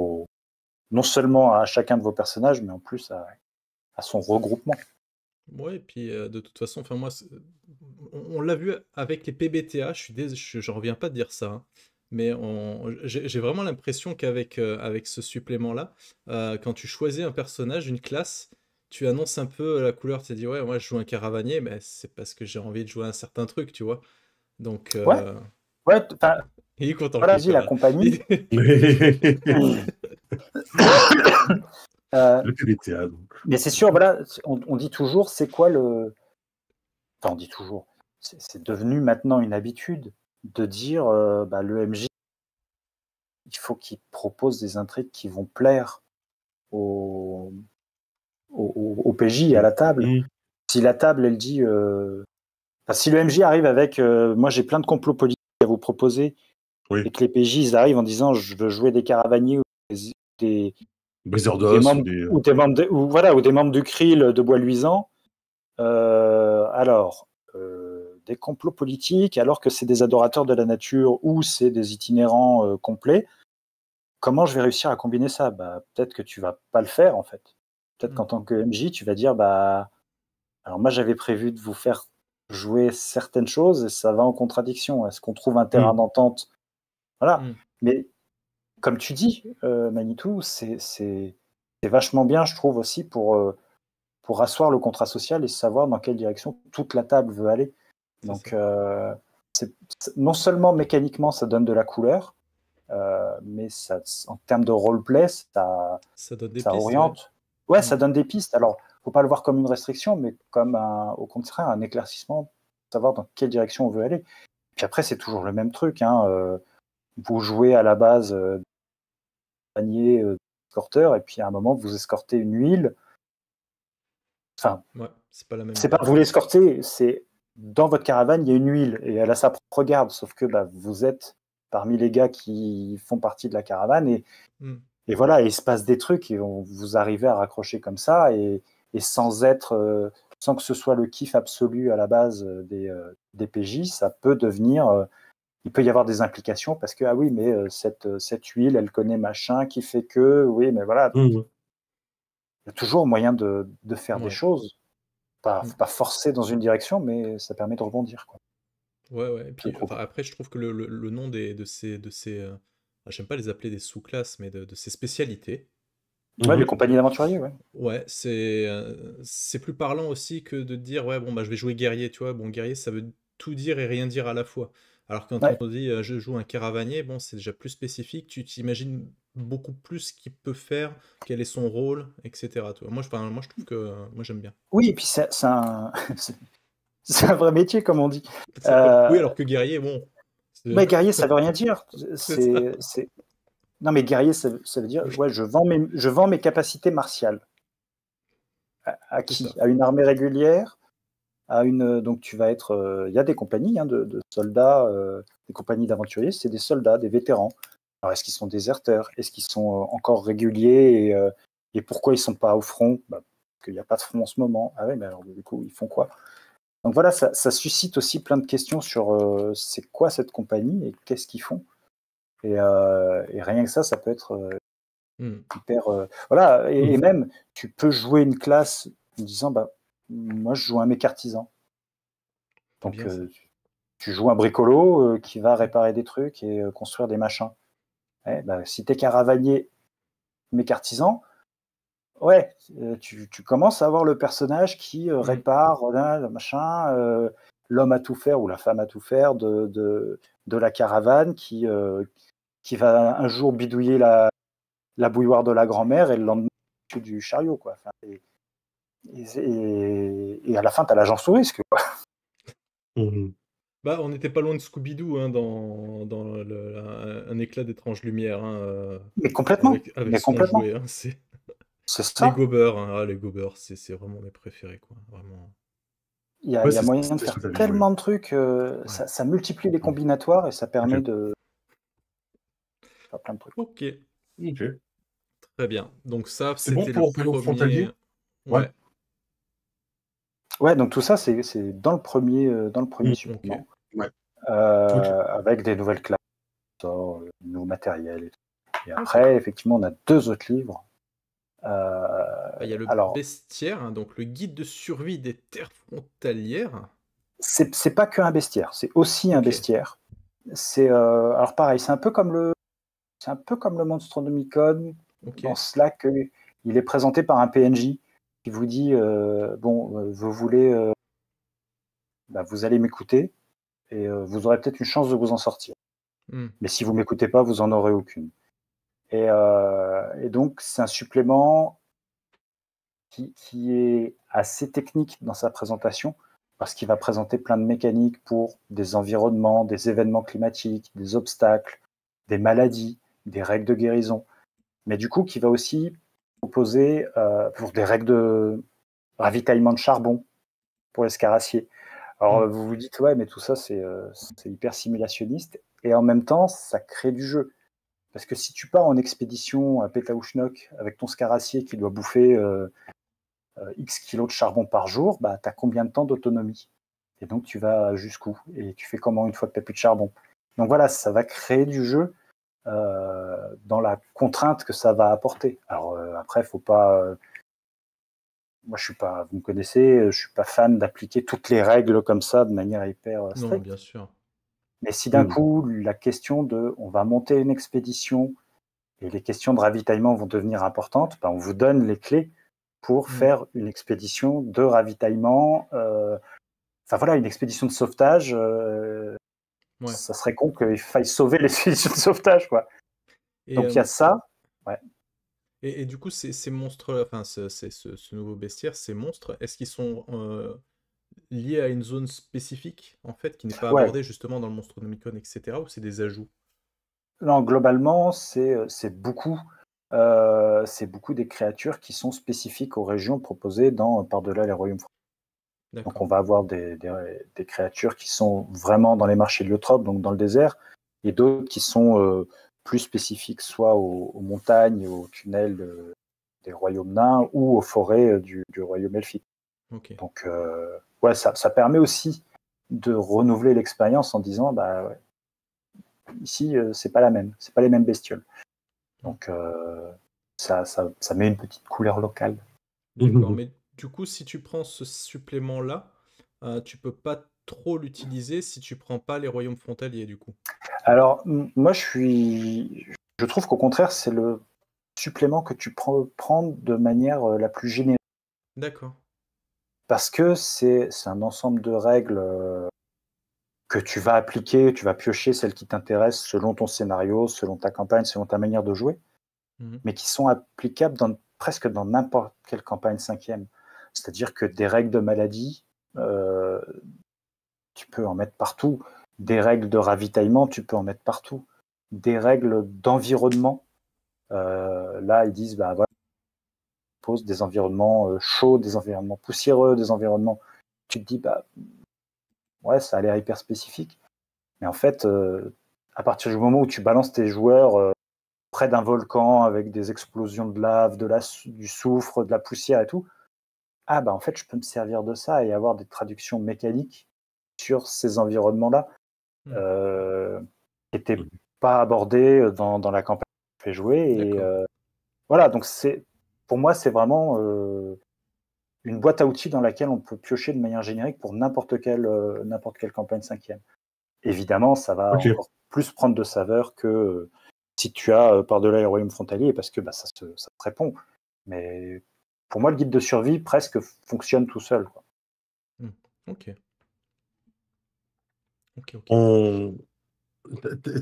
non seulement à chacun de vos personnages, mais en plus à son regroupement. Ouais, et puis de toute façon, enfin moi, on l'a vu avec les PBTA. Je reviens pas de dire ça, hein, mais j'ai vraiment l'impression qu'avec avec ce supplément-là, quand tu choisis un personnage, une classe, tu annonces un peu la couleur. Tu te dis ouais, moi je joue un caravanier, mais c'est parce que j'ai envie de jouer un certain truc, tu vois. Donc ouais, il est content, voilà, le la compagnie. Le PBTA, donc. Mais c'est sûr, voilà, on dit toujours, c'est quoi le. Enfin, on dit toujours, c'est devenu maintenant une habitude de dire le MJ, il faut qu'il propose des intrigues qui vont plaire au PJ à la table. Si la table, elle dit. Si le MJ arrive avec moi, j'ai plein de complots politiques à vous proposer, et que les PJ ils arrivent en disant je veux jouer des caravaniers ou des membres ou des membres du Krill de Bois Luisant. Alors, des complots politiques, alors que c'est des adorateurs de la nature ou c'est des itinérants complets, comment je vais réussir à combiner ça? Peut-être que tu vas pas le faire, en fait. Peut-être qu'en tant que MJ, tu vas dire, alors moi, j'avais prévu de vous faire jouer certaines choses et ça va en contradiction. Est-ce qu'on trouve un terrain d'entente? Voilà. Mais comme tu dis, Manitou, c'est vachement bien, je trouve, aussi pour asseoir le contrat social et savoir dans quelle direction toute la table veut aller. Donc, non seulement mécaniquement, ça donne de la couleur, mais ça, en termes de roleplay, ça donne des ça pistes, oriente. Ouais, ça donne des pistes. Alors, faut pas le voir comme une restriction, mais comme au contraire un éclaircissement, savoir dans quelle direction on veut aller. Puis après, c'est toujours le même truc. Vous jouez à la base panier escorteur, et puis à un moment, vous escortez une huile. Enfin, c'est pas la même. C'est pas vous l'escortez, c'est dans votre caravane, il y a une huile et elle a sa propre garde, sauf que vous êtes parmi les gars qui font partie de la caravane et voilà, il se passe des trucs et vous arrivez à raccrocher comme ça et sans que ce soit le kiff absolu à la base des PJ, ça peut devenir, il peut y avoir des implications parce que oui, mais cette huile, elle connaît machin qui fait que oui, mais voilà, il y a toujours moyen de faire des choses. Pas forcer dans une direction, mais ça permet de rebondir, quoi. Ouais. Et puis, après, je trouve que le nom de ces j'aime pas les appeler des sous-classes, mais de ces spécialités. Ouais, les compagnies d'aventuriers, ouais. Ouais, c'est plus parlant aussi que de dire ouais, bon, je vais jouer guerrier, tu vois. Bon, guerrier, ça veut tout dire et rien dire à la fois. Alors quand on dit je joue un caravanier, bon, c'est déjà plus spécifique. Tu t'imagines beaucoup plus ce qu'il peut faire, quel est son rôle, etc. Tu vois. Moi, je trouve que moi j'aime bien. Oui, et puis c'est un vrai métier, comme on dit. Oui, alors que guerrier, bon. Mais guerrier, ça veut rien dire. Non, mais guerrier, ça veut dire ouais, je vends mes capacités martiales. À qui? À une armée régulière, donc tu vas être. Il y a des compagnies de soldats, des compagnies d'aventuriers, c'est des soldats, des vétérans. Alors, est-ce qu'ils sont déserteurs? Est-ce qu'ils sont encore réguliers et pourquoi ils ne sont pas au front? Parce qu'il n'y a pas de front en ce moment. Ah oui, mais alors du coup, ils font quoi? Donc voilà, ça suscite aussi plein de questions sur c'est quoi cette compagnie et qu'est-ce qu'ils font. Et rien que ça peut être hyper, voilà, et même tu peux jouer une classe en disant moi je joue un mec artisan. Donc tu joues un bricolo qui va réparer des trucs et construire des machins. Si t'es caravanier mec artisan, tu commences à avoir le personnage qui répare le machin, l'homme à tout faire ou la femme à tout faire de la caravane qui va un jour bidouiller la bouilloire de la grand-mère et le lendemain du chariot, quoi. Enfin, et à la fin, tu as l'agence au risque, quoi. On n'était pas loin de Scooby-Doo dans un éclat d'étrange lumière. Mais complètement. Avec son jouet. C'est ça. Les gobers. Les gobers, c'est vraiment mes préférés, quoi. Vraiment. Il y a moyen de faire tellement de trucs. Ça multiplie les combinatoires et ça permet de faire plein de trucs. Ok. Très bien. Donc ça, c'est bon pour le Royaume Frontalier. Ouais. Ouais, donc tout ça, c'est dans le premier supplément. Ouais. Avec des nouvelles classes, nouveaux matériels. Et après, effectivement, on a 2 autres livres. Il y a le bestiaire, donc le guide de survie des terres frontalières. C'est pas qu'un bestiaire, c'est aussi un bestiaire. C'est alors pareil, c'est un peu comme le Monstronomicon, dans cela qu'il est présenté par un PNJ qui vous dit vous voulez, vous allez m'écouter et vous aurez peut-être une chance de vous en sortir. Mais si vous m'écoutez pas, vous en aurez aucune. Et donc c'est un supplément qui est assez technique dans sa présentation, parce qu'il va présenter plein de mécaniques pour des environnements, des événements climatiques, des obstacles, des maladies, des règles de guérison, mais du coup qui va aussi proposer pour des règles de ravitaillement de charbon pour les scaraciers. Alors vous vous dites mais tout ça c'est hyper simulationniste, et en même temps ça crée du jeu. Parce que si tu pars en expédition à Pétaouchnok avec ton scaracier qui doit bouffer X kilos de charbon par jour, tu as combien de temps d'autonomie? Et donc tu vas jusqu'où? Et tu fais comment une fois que tu n'as plus de charbon? Donc voilà, ça va créer du jeu dans la contrainte que ça va apporter. Alors après, faut pas... moi, je suis pas... Vous me connaissez, je suis pas fan d'appliquer toutes les règles comme ça de manière hyper stricte. Non, bien sûr. Mais si d'un coup, la question de on va monter une expédition et les questions de ravitaillement vont devenir importantes, on vous donne les clés pour faire une expédition de ravitaillement. Une expédition de sauvetage. Ça serait con qu'il faille sauver l'expédition de sauvetage, quoi. Donc il y a ça. Ouais. Et du coup, ces monstres, ce nouveau bestiaire, ces monstres, est-ce qu'ils sont liés à une zone spécifique, en fait, qui n'est pas abordée justement dans le Monstronomicon, etc., ou c'est des ajouts? Non, globalement, c'est beaucoup des créatures qui sont spécifiques aux régions proposées par-delà les royaumes français. Donc on va avoir des créatures qui sont vraiment dans les marchés de l'Eutrope, donc dans le désert, et d'autres qui sont plus spécifiques soit aux montagnes, aux tunnels des royaumes nains ou aux forêts du royaume elfique. Donc ça permet aussi de renouveler l'expérience en disant ici c'est pas les mêmes bestioles. Donc ça met une petite couleur locale. D'accord, mais du coup, si tu prends ce supplément-là, tu peux pas trop l'utiliser si tu prends pas les royaumes frontaliers, du coup. Alors, moi, je trouve qu'au contraire, c'est le supplément que tu prends de manière la plus générale. D'accord. Parce que c'est un ensemble de règles que tu vas appliquer, tu vas piocher celles qui t'intéressent selon ton scénario, selon ta campagne, selon ta manière de jouer, mais qui sont applicables presque dans n'importe quelle campagne 5e. C'est-à-dire que des règles de maladie, tu peux en mettre partout. Des règles de ravitaillement, tu peux en mettre partout. Des règles d'environnement, là, ils disent, voilà, pose des environnements chauds, des environnements poussiéreux, des environnements... Tu te dis, ça a l'air hyper spécifique. Mais en fait, à partir du moment où tu balances tes joueurs près d'un volcan avec des explosions de lave, du soufre, de la poussière et tout, en fait, je peux me servir de ça et avoir des traductions mécaniques sur ces environnements-là qui n'étaient pas abordés dans la campagne que je fais jouer. voilà, donc pour moi, c'est vraiment une boîte à outils dans laquelle on peut piocher de manière générique pour n'importe quelle campagne 5e. Évidemment, ça va encore plus prendre de saveur que si tu as par-delà les royaumes frontaliers, parce que ça te répond. Mais pour moi, le guide de survie presque fonctionne tout seul, quoi. Ok.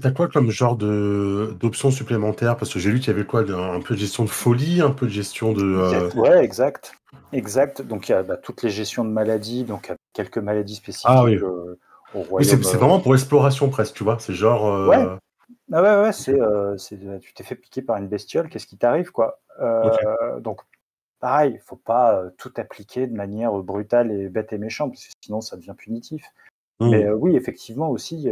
T'as quoi comme genre d'options supplémentaires? Parce que j'ai lu qu'il y avait quoi? Un peu de gestion de folie, un peu de gestion de... Ouais, exact. Donc il y a toutes les gestions de maladies, donc il y a quelques maladies spécifiques oui. au Oui, c'est royaume. vraiment pour exploration presque, tu vois. C'est genre... Ouais. Ah ouais, tu t'es fait piquer par une bestiole, qu'est-ce qui t'arrive, quoi. Donc pareil, il faut pas tout appliquer de manière brutale et bête et méchante, parce que sinon ça devient punitif. Mais oui, effectivement aussi, tu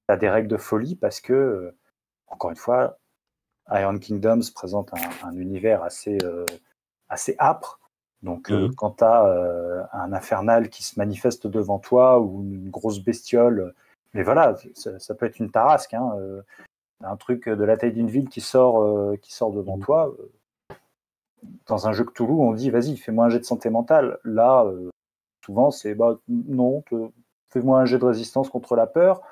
as des règles de folie parce que, encore une fois, Iron Kingdoms présente un univers assez âpre. Donc quand tu as un infernal qui se manifeste devant toi ou une grosse bestiole, mais voilà, ça peut être une tarasque, hein, un truc de la taille d'une ville qui sort devant toi. Dans un jeu Cthulhu, on dit vas-y, fais-moi un jet de santé mentale. Là, souvent, c'est non, fais-moi un jet de résistance contre la peur.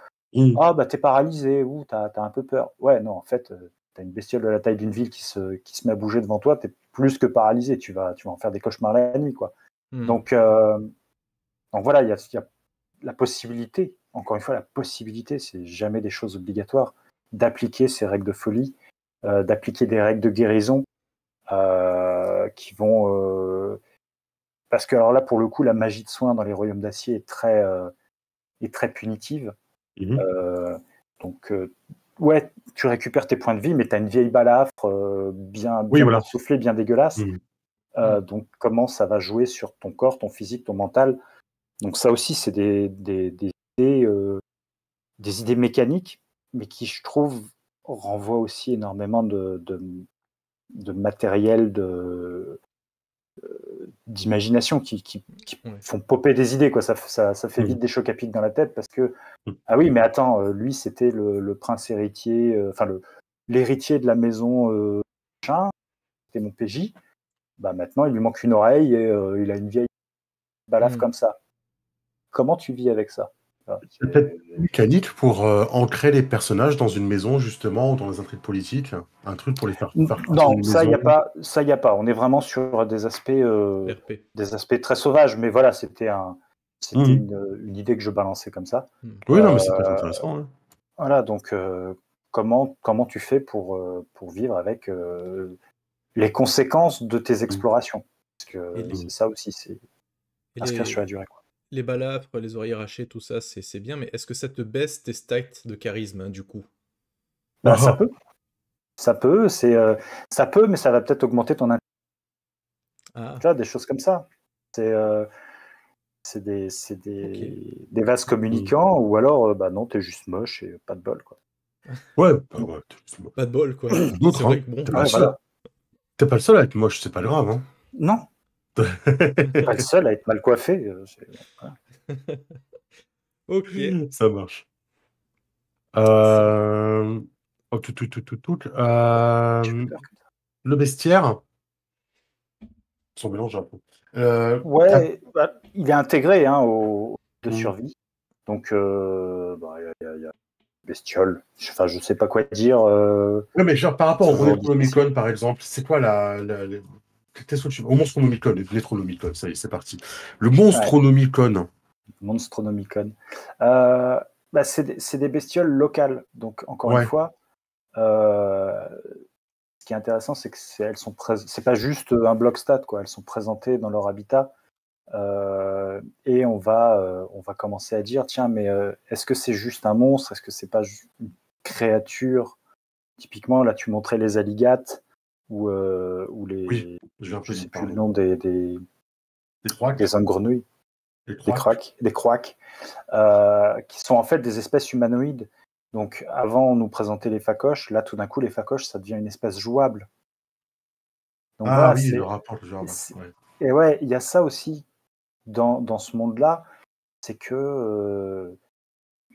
Ah, t'es paralysé, ou t'as un peu peur. Ouais, non, en fait, t'as une bestiole de la taille d'une ville qui se met à bouger devant toi, t'es plus que paralysé, tu vas en faire des cauchemars la nuit, quoi. Donc voilà, il y a la possibilité, encore une fois, la possibilité, c'est jamais des choses obligatoires, d'appliquer ces règles de folie, d'appliquer des règles de guérison qui vont... Parce que alors là, pour le coup, la magie de soin dans les royaumes d'acier est très punitive. Donc, ouais, tu récupères tes points de vie, mais tu as une vieille balafre bien soufflée, bien dégueulasse. Donc, comment ça va jouer sur ton corps, ton physique, ton mental? Donc, ça aussi, c'est des idées mécaniques, mais qui, je trouve, renvoient aussi énormément de matériel, d'imagination qui font popper des idées, quoi. Ça fait vite des chocs à pic dans la tête parce que ah oui, mais attends, lui c'était le prince héritier, enfin l'héritier de la maison machin, c'était mon PJ. Maintenant il lui manque une oreille et il a une vieille balafre comme ça. Comment tu vis avec ça? C'est peut-être une mécanique pour ancrer les personnages dans une maison, justement, ou dans les intrigues politiques. Un truc pour les faire Non, ça, il n'y a pas. Ça, y a pas. On est vraiment sur des aspects très sauvages. Mais voilà, c'était une idée que je balançais comme ça. Oui, non, mais c'est très intéressant. Voilà, donc comment tu fais pour vivre avec les conséquences de tes explorations? Parce que c'est ça aussi, c'est inscrire sur la durée, quoi. Les balafres, les oreilles arrachées, tout ça, c'est bien, mais est-ce que ça te baisse tes stats de charisme, du coup? Ça peut. Ça peut, mais ça va peut-être augmenter ton intelligence. Tu vois, des choses comme ça. C'est des vases communicants, ou alors, non, t'es juste moche et pas de bol, quoi. Ouais, pas de bol, quoi. D'autres, vrai que bon. T'es pas le seul à être moche, c'est pas grave, hein. Non. T'es pas le seul à être mal coiffé. Voilà. Ok. Ça marche. Le bestiaire. Son mélange un peu. Ouais, il est intégré au de survie. Donc, il y a bestiole. Enfin, je sais pas quoi dire. Ouais, mais genre par rapport au Necronomicon, par exemple, c'est quoi au Monstronomicon, l'Etronomicon, ça y est, c'est parti. Le Monstronomicon. Monstronomicon. C'est des bestioles locales. Donc, encore une fois, ce qui est intéressant, c'est que c'est pas juste un bloc stat, quoi. Elles sont présentées dans leur habitat. Et on va commencer à dire, tiens, mais est-ce que c'est juste un monstre? Est-ce que c'est pas une créature? Typiquement, là, tu montrais les alligates ou les... Oui, je sais plus le nom des hommes grenouilles. Des croaques, qui sont en fait des espèces humanoïdes. Donc, avant, on nous présentait les facoches. Là, tout d'un coup, les facoches, ça devient une espèce jouable. Donc, voilà, oui, le rapport jouable. Et ouais, il y a ça aussi dans ce monde-là, c'est que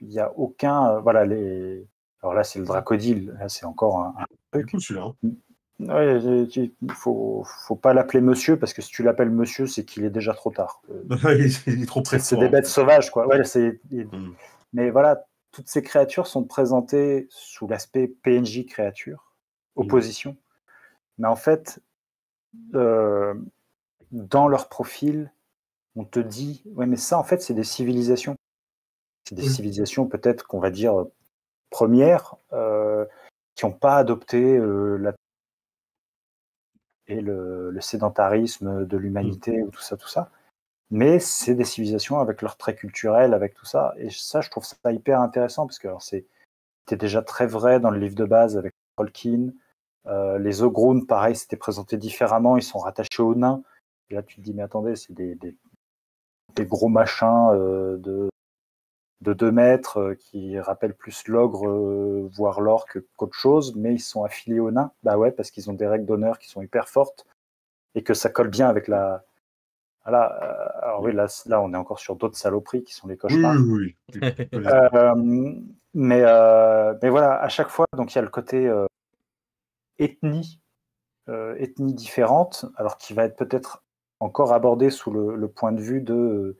il n'y a aucun... Alors là, c'est le dracodile. Là, c'est encore un truc. C'est cool, celui-là. Ouais, il faut pas l'appeler monsieur, parce que si tu l'appelles monsieur, c'est qu'il est déjà trop tard. Il est trop près de C'est toi, des en bêtes fait. sauvages, quoi. Ouais, Mm. Mais voilà, toutes ces créatures sont présentées sous l'aspect PNJ créature, Mm. opposition. Mais en fait, euh, dans leur profil, on te dit, ouais, mais ça, en fait, c'est des civilisations. C'est des Oui. civilisations peut-être qu'on va dire premières, qui n'ont pas adopté le sédentarisme de Mm. l'humanité ou tout ça. Mais c'est des civilisations avec leurs traits culturels, avec tout ça. Et ça, je trouve ça hyper intéressant, parce que c'était déjà très vrai dans le livre de base avec Tolkien. Les Ogruns, pareil, c'était présenté différemment. Ils sont rattachés aux nains. Et là, tu te dis, mais attendez, c'est des gros machins de 2 mètres qui rappellent plus l'ogre, voire l'orque qu'autre chose, mais ils sont affiliés aux nains. Bah ouais, parce qu'ils ont des règles d'honneur qui sont hyper fortes et que ça colle bien avec la. Voilà, alors oui, là, on est encore sur d'autres saloperies qui sont les Oui, cauchemars. oui, oui. Mais voilà, à chaque fois, donc il y a le côté ethnie, ethnie différente, alors qui va être peut-être encore abordé sous le point de vue de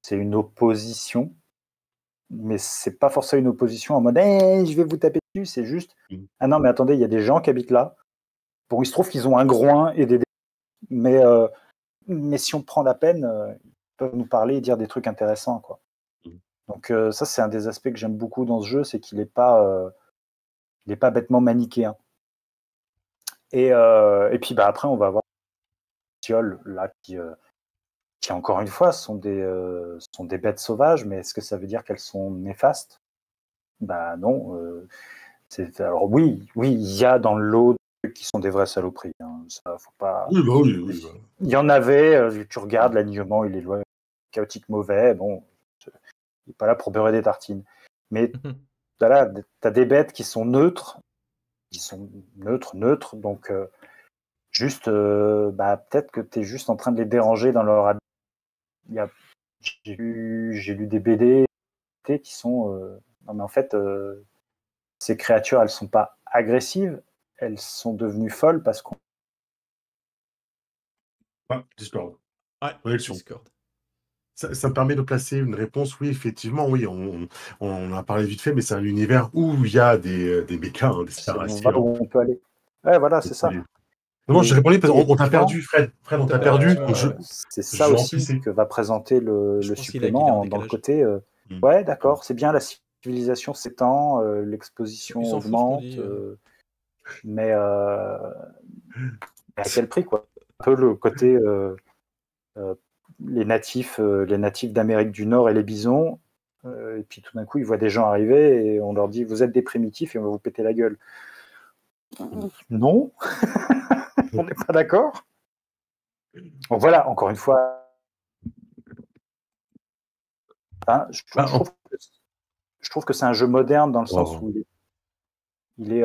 c'est une opposition, mais c'est pas forcément une opposition en mode je vais vous taper dessus, c'est juste Mm. ah non, mais attendez, il y a des gens qui habitent là. Bon, il se trouve qu'ils ont un groin et des mais si on prend la peine, ils peuvent nous parler et dire des trucs intéressants, quoi. Mm. Donc ça, c'est un des aspects que j'aime beaucoup dans ce jeu, c'est qu'il n'est pas bêtement manichéen. Et puis bah, après, on va avoir les bestioles là qui encore une fois sont des bêtes sauvages, mais est-ce que ça veut dire qu'elles sont néfastes? Bah non. Alors oui, il y a dans le lot des trucs qui sont des vraies saloperies, hein. Ça, faut pas. Oui, bah oui, oui. Bah. Il y en avait. Tu regardes l'alignement, il est chaotique, mauvais. Bon, il n'est pas là pour beurrer des tartines. Mais voilà, t'as des bêtes qui sont neutres, neutres. Donc juste, bah, peut-être que tu es juste en train de les déranger dans leur habit. J'ai lu des BD qui sont. Non, mais en fait, ces créatures, elles sont pas agressives, elles sont devenues folles parce qu'on. Ah, Discord. Ouais, Connexion. Discord. Ça me permet de placer une réponse. Oui, effectivement, oui, on en a parlé vite fait, mais c'est un univers où il y a des mechas, hein, des On Starastiel. va où on peut aller. Ouais, voilà, c'est ça. Non, je répondais parce qu'on t'a Effectivement, perdu, Fred. Fred, on t'a perdu. Donc c'est ça je aussi remplissais. que va présenter Je le pense qu'il est en supplément dans le décalage. côté. Mm. Ouais, d'accord, c'est bien, la civilisation s'étend, Il l'exposition s'en fout ce qu'on augmente, dit. mais à quel prix, quoi? Un peu le côté euh, les natifs d'Amérique du Nord et les bisons, et puis tout d'un coup, ils voient des gens arriver et on leur dit vous êtes des primitifs et on va vous péter la gueule. Non, on n'est pas d'accord. Donc voilà, encore une fois, hein, je Ah, trouve que c'est un jeu moderne dans le sens oh. où il est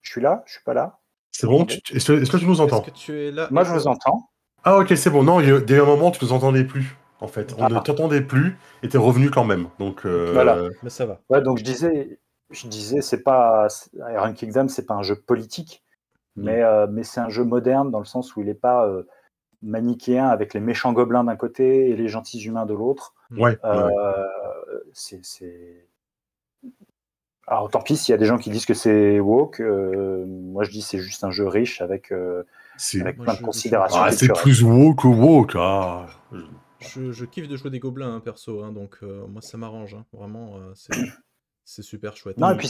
je suis là, je suis pas là. C'est bon, est-ce que tu nous Est-ce que entends? tu es là, Moi, je vous Echo? entends. Ah, ok, c'est bon. Non, il y a eu un moment, tu nous entendais plus, en fait. On ne Ah, t'entendait plus et t'es revenu quand même. Donc, voilà. Mais ça va. Ouais, donc je disais, Iron Kingdom, c'est pas un jeu politique, mm. mais c'est un jeu moderne dans le sens où il n'est pas manichéen avec les méchants gobelins d'un côté et les gentils humains de l'autre. Ouais, ouais. C'est. Alors tant pis s'il y a des gens qui disent que c'est woke. Moi, je dis c'est juste un jeu riche avec C'est Moi, plein de je suis un considérations ah, grand. c'est culturelles. plus woke que woke. Ah. Je kiffe de jouer des gobelins, hein, perso, hein, donc moi ça m'arrange, hein, vraiment, c'est super chouette. Non, et puis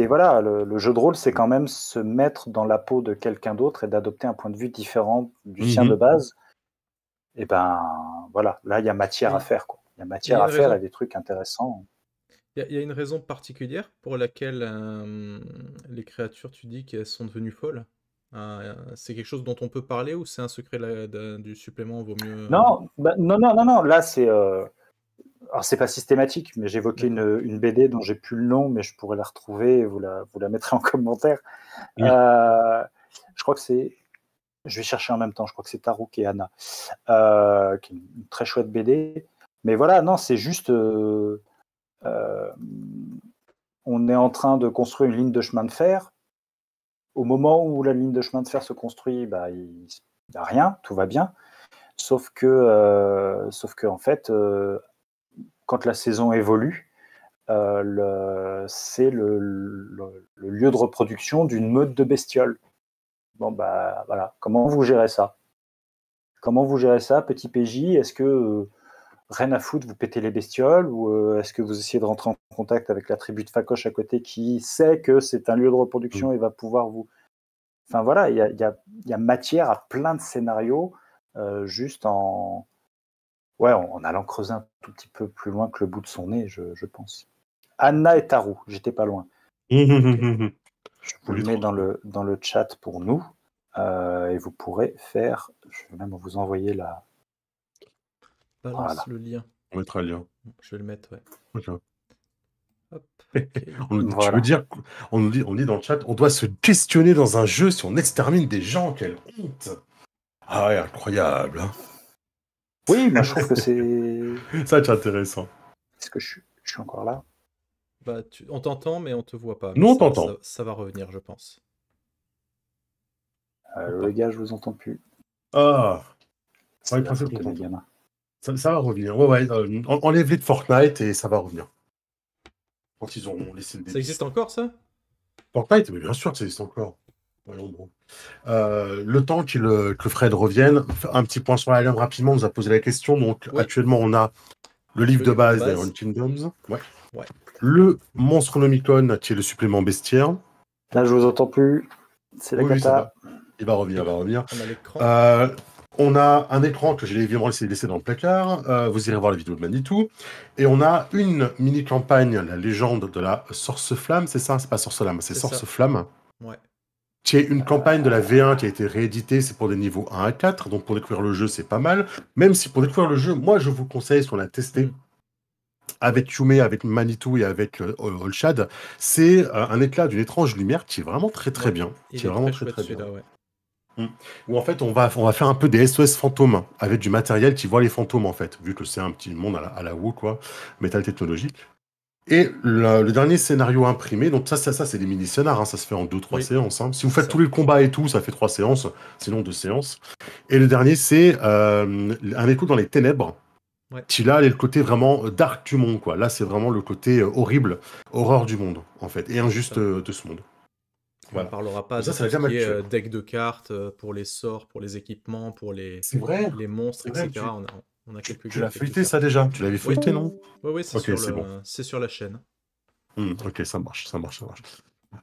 voilà, le jeu de rôle, c'est quand même se mettre dans la peau de quelqu'un d'autre et d'adopter un point de vue différent du sien de Mhm. base. Et ben voilà, là il y a matière à Et faire, quoi. Il y a il y matière a à une faire et raison, des trucs intéressants. il y a une raison particulière pour laquelle les créatures, tu dis qu'elles sont devenues folles. C'est quelque chose dont on peut parler ou c'est un secret du supplément, vaut mieux. Non, non. Là c'est alors c'est pas systématique, mais j'évoquais D'accord. une BD dont j'ai plus le nom, mais je pourrais la retrouver et vous la mettrez en commentaire. Oui. Je crois que c'est. Je vais chercher en même temps. Je crois que c'est Tarouk et Anna, qui est une très chouette BD. Mais voilà, non, c'est juste. On est en train de construire une ligne de chemin de fer. au moment où la ligne de chemin de fer se construit, bah, il n'y a rien, tout va bien. Sauf que en fait, quand la saison évolue, c'est le lieu de reproduction d'une meute de bestioles. Bon, bah voilà. Comment vous gérez ça? Comment vous gérez ça, petit PJ? Est-ce que rien à foutre, vous pétez les bestioles, ou est-ce que vous essayez de rentrer en contact avec la tribu de Facoche à côté qui sait que c'est un lieu de reproduction et va pouvoir vous... Enfin voilà, il y a matière à plein de scénarios, juste en allant creuser un tout petit peu plus loin que le bout de son nez, je pense. Anna et Tarou, j'étais pas loin. Je vous le mets dans le chat pour nous, et vous pourrez faire... Je vais même vous envoyer la... Balance le lien. On mettra le lien. Je vais le mettre, ouais. Okay. Hop, okay. Tu veux dire, on dit dans le chat, on doit se questionner dans un jeu si on extermine des gens, quelle honte! Ah ouais, incroyable. Hein. Oui, moi je trouve que c'est... Ça, c'est intéressant. Est-ce que je suis encore là? Bah, on t'entend, mais on te voit pas. Nous, on t'entend. Ça va revenir, je pense. Les gars, je vous entends plus. Ah, ça va revenir. Ouais, enlève-les de Fortnite et ça va revenir. Quand ils auront laissé le début. Ça existe encore, ça? Fortnite, mais bien sûr que ça existe encore. Voyons bon. Le temps que Fred revienne, un petit point sur la lame rapidement, on nous a posé la question. Donc, actuellement, on a le livre de base d'Iron Kingdoms. Ouais. Le Monstronomicon, qui est le supplément bestiaire. Là, je vous entends plus. C'est la cata. Il va revenir. On a l'écran. On a un écran que j'ai évidemment laissé dans le placard. Vous irez voir la vidéo de Manitou. Et on a une mini-campagne, la légende de la Sorce-Flamme. C'est ça? C'est pas Sorce-Flamme, c'est Sorce-Flamme. Ouais. Qui est une campagne de la V1 qui a été rééditée. C'est pour des niveaux 1 à 4. Donc pour découvrir le jeu, c'est pas mal. Même si pour découvrir le jeu, moi, je vous conseille, ce qu'on a testé avec Yume, avec Manitou et avec Olshad, c'est un éclat d'une étrange lumière qui est vraiment très très bien. Qui est vraiment très bien. Où en fait on va faire un peu des SOS fantômes avec du matériel qui voit les fantômes en fait, vu que c'est un petit monde à la WoW quoi, métal technologique. Et le dernier scénario imprimé, donc ça c'est des mini-scénars, hein, ça se fait en 2-3 séances. Hein. Si vous faites tous les combats et tout, ça fait 3 séances, sinon 2 séances. Et le dernier c'est un écho dans les ténèbres, qui là est le côté vraiment dark du monde quoi. Là c'est vraiment le côté horrible, horreur du monde en fait, et injuste de ce monde. On ne parlera pas de tout ce qui est deck de cartes pour les sorts, pour les équipements, pour les monstres, etc. On a quelques Tu l'as feuilleté ça déjà? Tu l'avais feuilleté, non? Oui, c'est sur la chaîne. Ok, ça marche.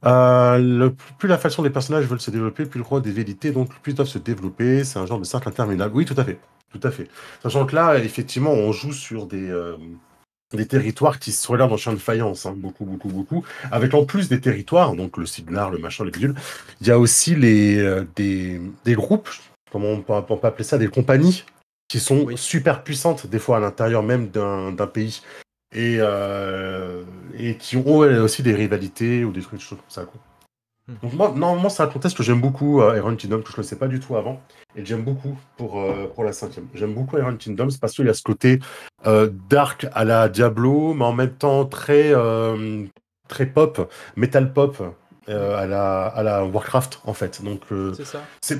Plus la façon des personnages veulent se développer, plus le roi des vérités, donc plus ils doivent se développer. C'est un genre de cercle interminable. Oui, tout à fait. Sachant que là, effectivement, on joue sur des territoires qui se regardent en champ de faïence, hein, beaucoup. Avec en plus des territoires, donc le Signar, le machin, les bidules, il y a aussi des groupes, comment on peut appeler ça, des compagnies, qui sont super puissantes, des fois à l'intérieur même d'un pays, et qui ont aussi des rivalités ou des trucs comme ça, quoi. Donc moi, normalement, c'est un contexte que j'aime beaucoup, Iron Kingdom, que je ne connaissais pas du tout avant, et que j'aime beaucoup pour la 5e. J'aime beaucoup Iron Kingdom, parce qu'il y a ce côté dark à la Diablo, mais en même temps très pop, metal pop, à la Warcraft, en fait. Donc,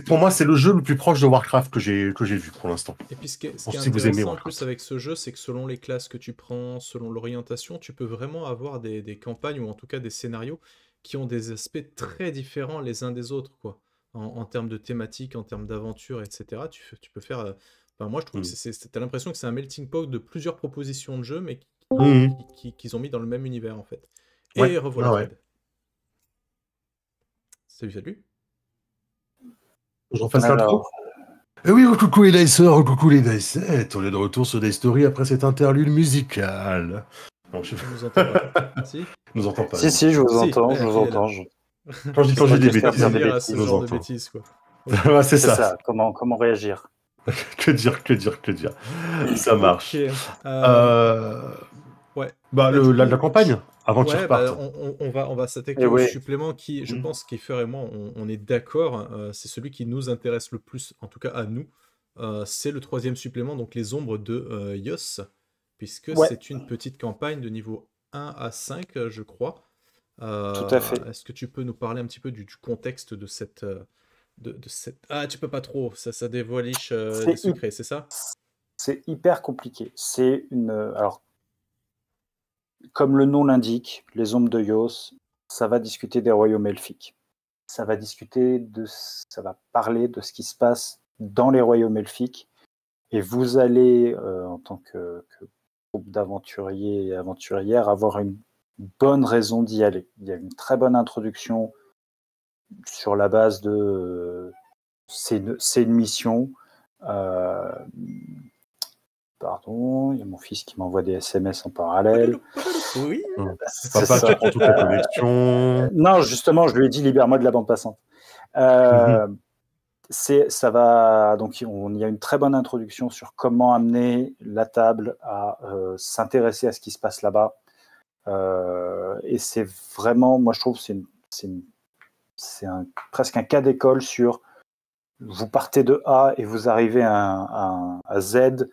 pour moi, c'est le jeu le plus proche de Warcraft que j'ai vu pour l'instant. Et puis, ce qui est intéressant en plus avec ce jeu, c'est que selon les classes que tu prends, selon l'orientation, tu peux vraiment avoir des campagnes, ou en tout cas des scénarios, qui ont des aspects très différents les uns des autres, quoi. En termes de thématique, en termes d'aventure, etc. Tu peux faire... moi, je trouve que t'as l'impression que c'est un melting pot de plusieurs propositions de jeux, mais qu'ils ont mis dans le même univers, en fait. Et revoilà Fred. Salut. J'en fasse l'intro. Et oui, coucou les dicers, coucou les dicettes. On est de retour sur des stories après cet interlude musical. Non, je nous entends pas. Si nous entend pas. Si, je vous entends. Quand je dis des bêtises, c'est ce genre de bêtises, quoi. Ouais, c'est ça. Comment réagir? Que dire. Ça marche. La campagne, avant qu'il reparte. On va s'attaquer au supplément qui, je pense, Kiefer et moi, on est d'accord, c'est celui qui nous intéresse le plus, en tout cas à nous. C'est le 3e supplément, donc les ombres de Yos, puisque c'est une petite campagne de niveau 1 à 5, je crois, Tout à fait. Est-ce que tu peux nous parler un petit peu du contexte de cette, Ah, tu peux pas trop, ça dévoiliche des secrets, c'est ça? C'est hyper compliqué. Alors, comme le nom l'indique, les ombres de Yos, ça va discuter des royaumes elfiques. Ça va parler de ce qui se passe dans les royaumes elfiques. Et vous allez, en tant que groupe d'aventuriers et aventurières, avoir une bonne raison d'y aller. Il y a une très bonne introduction sur la base de c'est une mission. Pardon, il y a mon fils qui m'envoie des SMS en parallèle. Oui. Papa, tu prends toute la connexion. Non, justement, je lui ai dit libère-moi de la bande passante. Ça va. Donc, il y a une très bonne introduction sur comment amener la table à s'intéresser à ce qui se passe là-bas. Et c'est vraiment, moi, je trouve, c'est presque un cas d'école sur. Vous partez de A et vous arrivez à Z.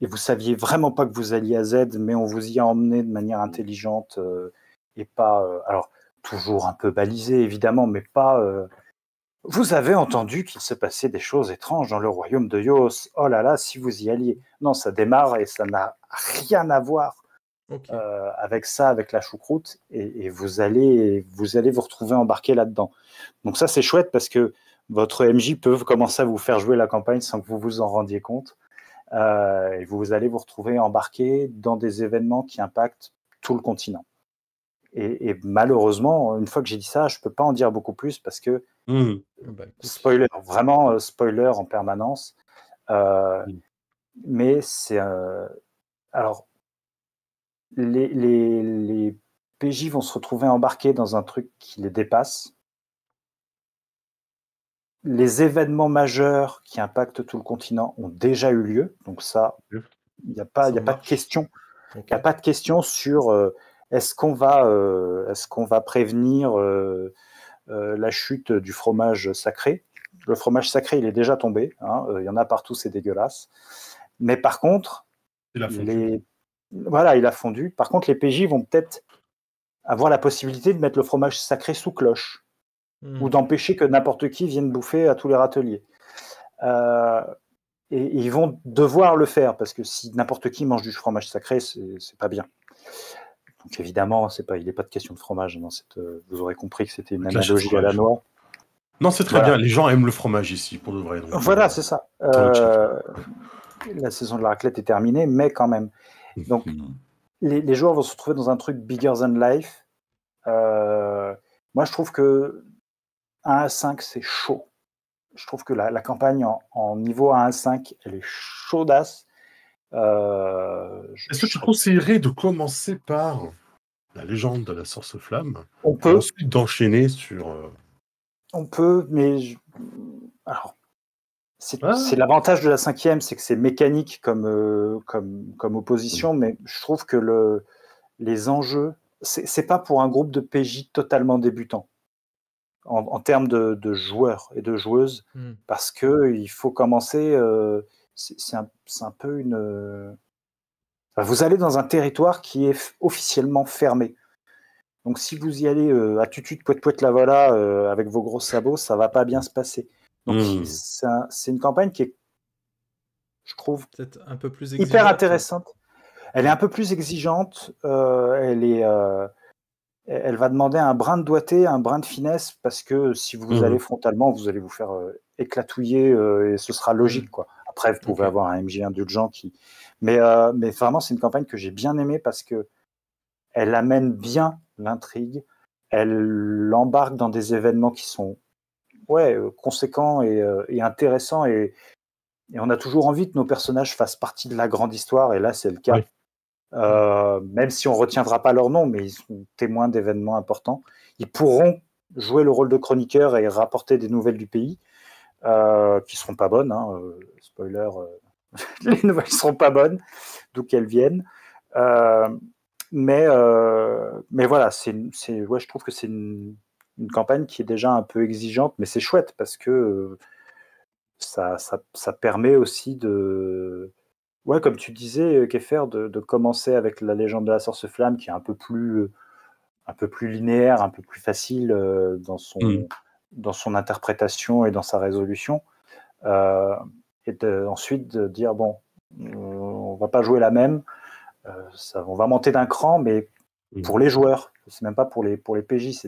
Et vous saviez vraiment pas que vous alliez à Z, mais on vous y a emmené de manière intelligente et pas, alors toujours un peu balisé évidemment, mais pas. Vous avez entendu qu'il se passait des choses étranges dans le royaume de Yos. Oh là là, si vous y alliez. Non, ça démarre et ça n'a rien à voir avec ça, avec la choucroute, et vous allez vous retrouver embarqué là-dedans. Donc ça, c'est chouette parce que votre MJ peut commencer à vous faire jouer la campagne sans que vous vous en rendiez compte. Et vous allez vous retrouver embarqué dans des événements qui impactent tout le continent. Et malheureusement, une fois que j'ai dit ça, je ne peux pas en dire beaucoup plus parce que spoiler, vraiment spoiler en permanence. Mais c'est alors les PJ vont se retrouver embarqués dans un truc qui les dépasse. Les événements majeurs qui impactent tout le continent ont déjà eu lieu, donc ça, il n'y a pas de question. Il n'y a pas de question sur est-ce qu'on va prévenir la chute du fromage sacré. Le fromage sacré, il est déjà tombé. Il y en a partout, c'est dégueulasse. Mais par contre, il a fondu. Par contre, les PJ vont peut-être avoir la possibilité de mettre le fromage sacré sous cloche. Ou d'empêcher que n'importe qui vienne bouffer à tous les râteliers. Et ils vont devoir le faire, parce que si n'importe qui mange du fromage sacré, c'est pas bien. Donc évidemment, il n'est pas de question de fromage. Vous aurez compris que c'était une analogie à la noix. Non, c'est très bien. Les gens aiment le fromage ici, pour de vrai. Donc, voilà, c'est ça. La saison de la raclette est terminée, mais quand même. Donc, les joueurs vont se retrouver dans un truc bigger than life. Moi, je trouve que 1 à 5, c'est chaud. Je trouve que la campagne en niveau 1 à 5, elle est chaudasse. Est-ce que tu conseillerais de commencer par la légende de la Sorce Flamme On peut. Et ensuite d'enchaîner sur... On peut, mais... Alors, c'est l'avantage de la 5e, c'est que c'est mécanique comme opposition, mais je trouve que les enjeux, c'est pas pour un groupe de PJ totalement débutant. En termes de joueurs et de joueuses, parce qu'il faut commencer, c'est un peu une... vous allez dans un territoire qui est officiellement fermé. Donc si vous y allez à tutut, poète la voilà, avec vos gros sabots, ça va pas bien se passer. Donc c'est une campagne qui est, je trouve, peut-être un peu plus hyper intéressante. Elle est un peu plus exigeante, elle va demander un brin de doigté, un brin de finesse, parce que si vous allez frontalement, vous allez vous faire éclatouiller et ce sera logique, quoi. Après, vous pouvez avoir un MJ indulgent qui... Mais vraiment, c'est une campagne que j'ai bien aimée parce que elle amène bien l'intrigue, elle l'embarque dans des événements qui sont conséquents et intéressants, et on a toujours envie que nos personnages fassent partie de la grande histoire, et là, c'est le cas. Oui. Même si on ne retiendra pas leur nom, mais ils sont témoins d'événements importants. Ils pourront jouer le rôle de chroniqueur et rapporter des nouvelles du pays, qui ne seront pas bonnes. Spoiler, les nouvelles ne seront pas bonnes, d'où qu'elles viennent. Mais voilà, je trouve que c'est une campagne qui est déjà un peu exigeante, mais c'est chouette parce que ça permet aussi de... Ouais, comme tu disais, Keffer, de commencer avec la légende de la Sorce Flamme, qui est un peu plus un peu plus linéaire, un peu plus facile dans son interprétation et dans sa résolution. Et ensuite de dire, bon, on va pas jouer la même, on va monter d'un cran, mais pour les joueurs, c'est même pas pour les PJ,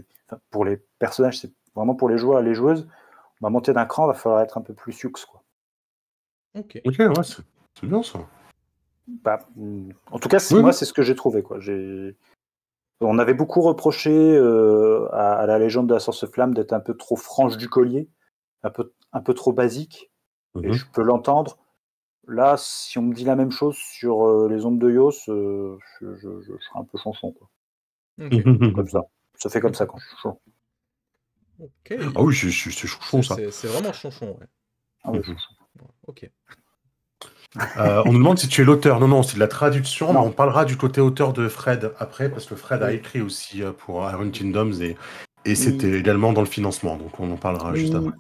pour les personnages, c'est vraiment pour les joueurs et les joueuses. On va monter d'un cran, il va falloir être un peu plus sioux, quoi. Ok, ouais, c'est bien ça. En tout cas, moi, c'est ce que j'ai trouvé, quoi. On avait beaucoup reproché à la légende de la Source Flamme d'être un peu trop franche du collier, un peu trop basique, et je peux l'entendre. Là, si on me dit la même chose sur les ombres de Yos, je serai un peu chanchon, quoi. Comme ça. Ça fait comme ça quand je suis chaud. Ok. Ah oui, c'est chouchon, ça. C'est vraiment chanchon, ouais. Ah ouais, chouchon. Ok. On nous demande si tu es l'auteur. Non, c'est de la traduction, mais on parlera du côté auteur de Fred après, parce que Fred a écrit aussi pour Iron Kingdoms et c'était également dans le financement, donc on en parlera juste après.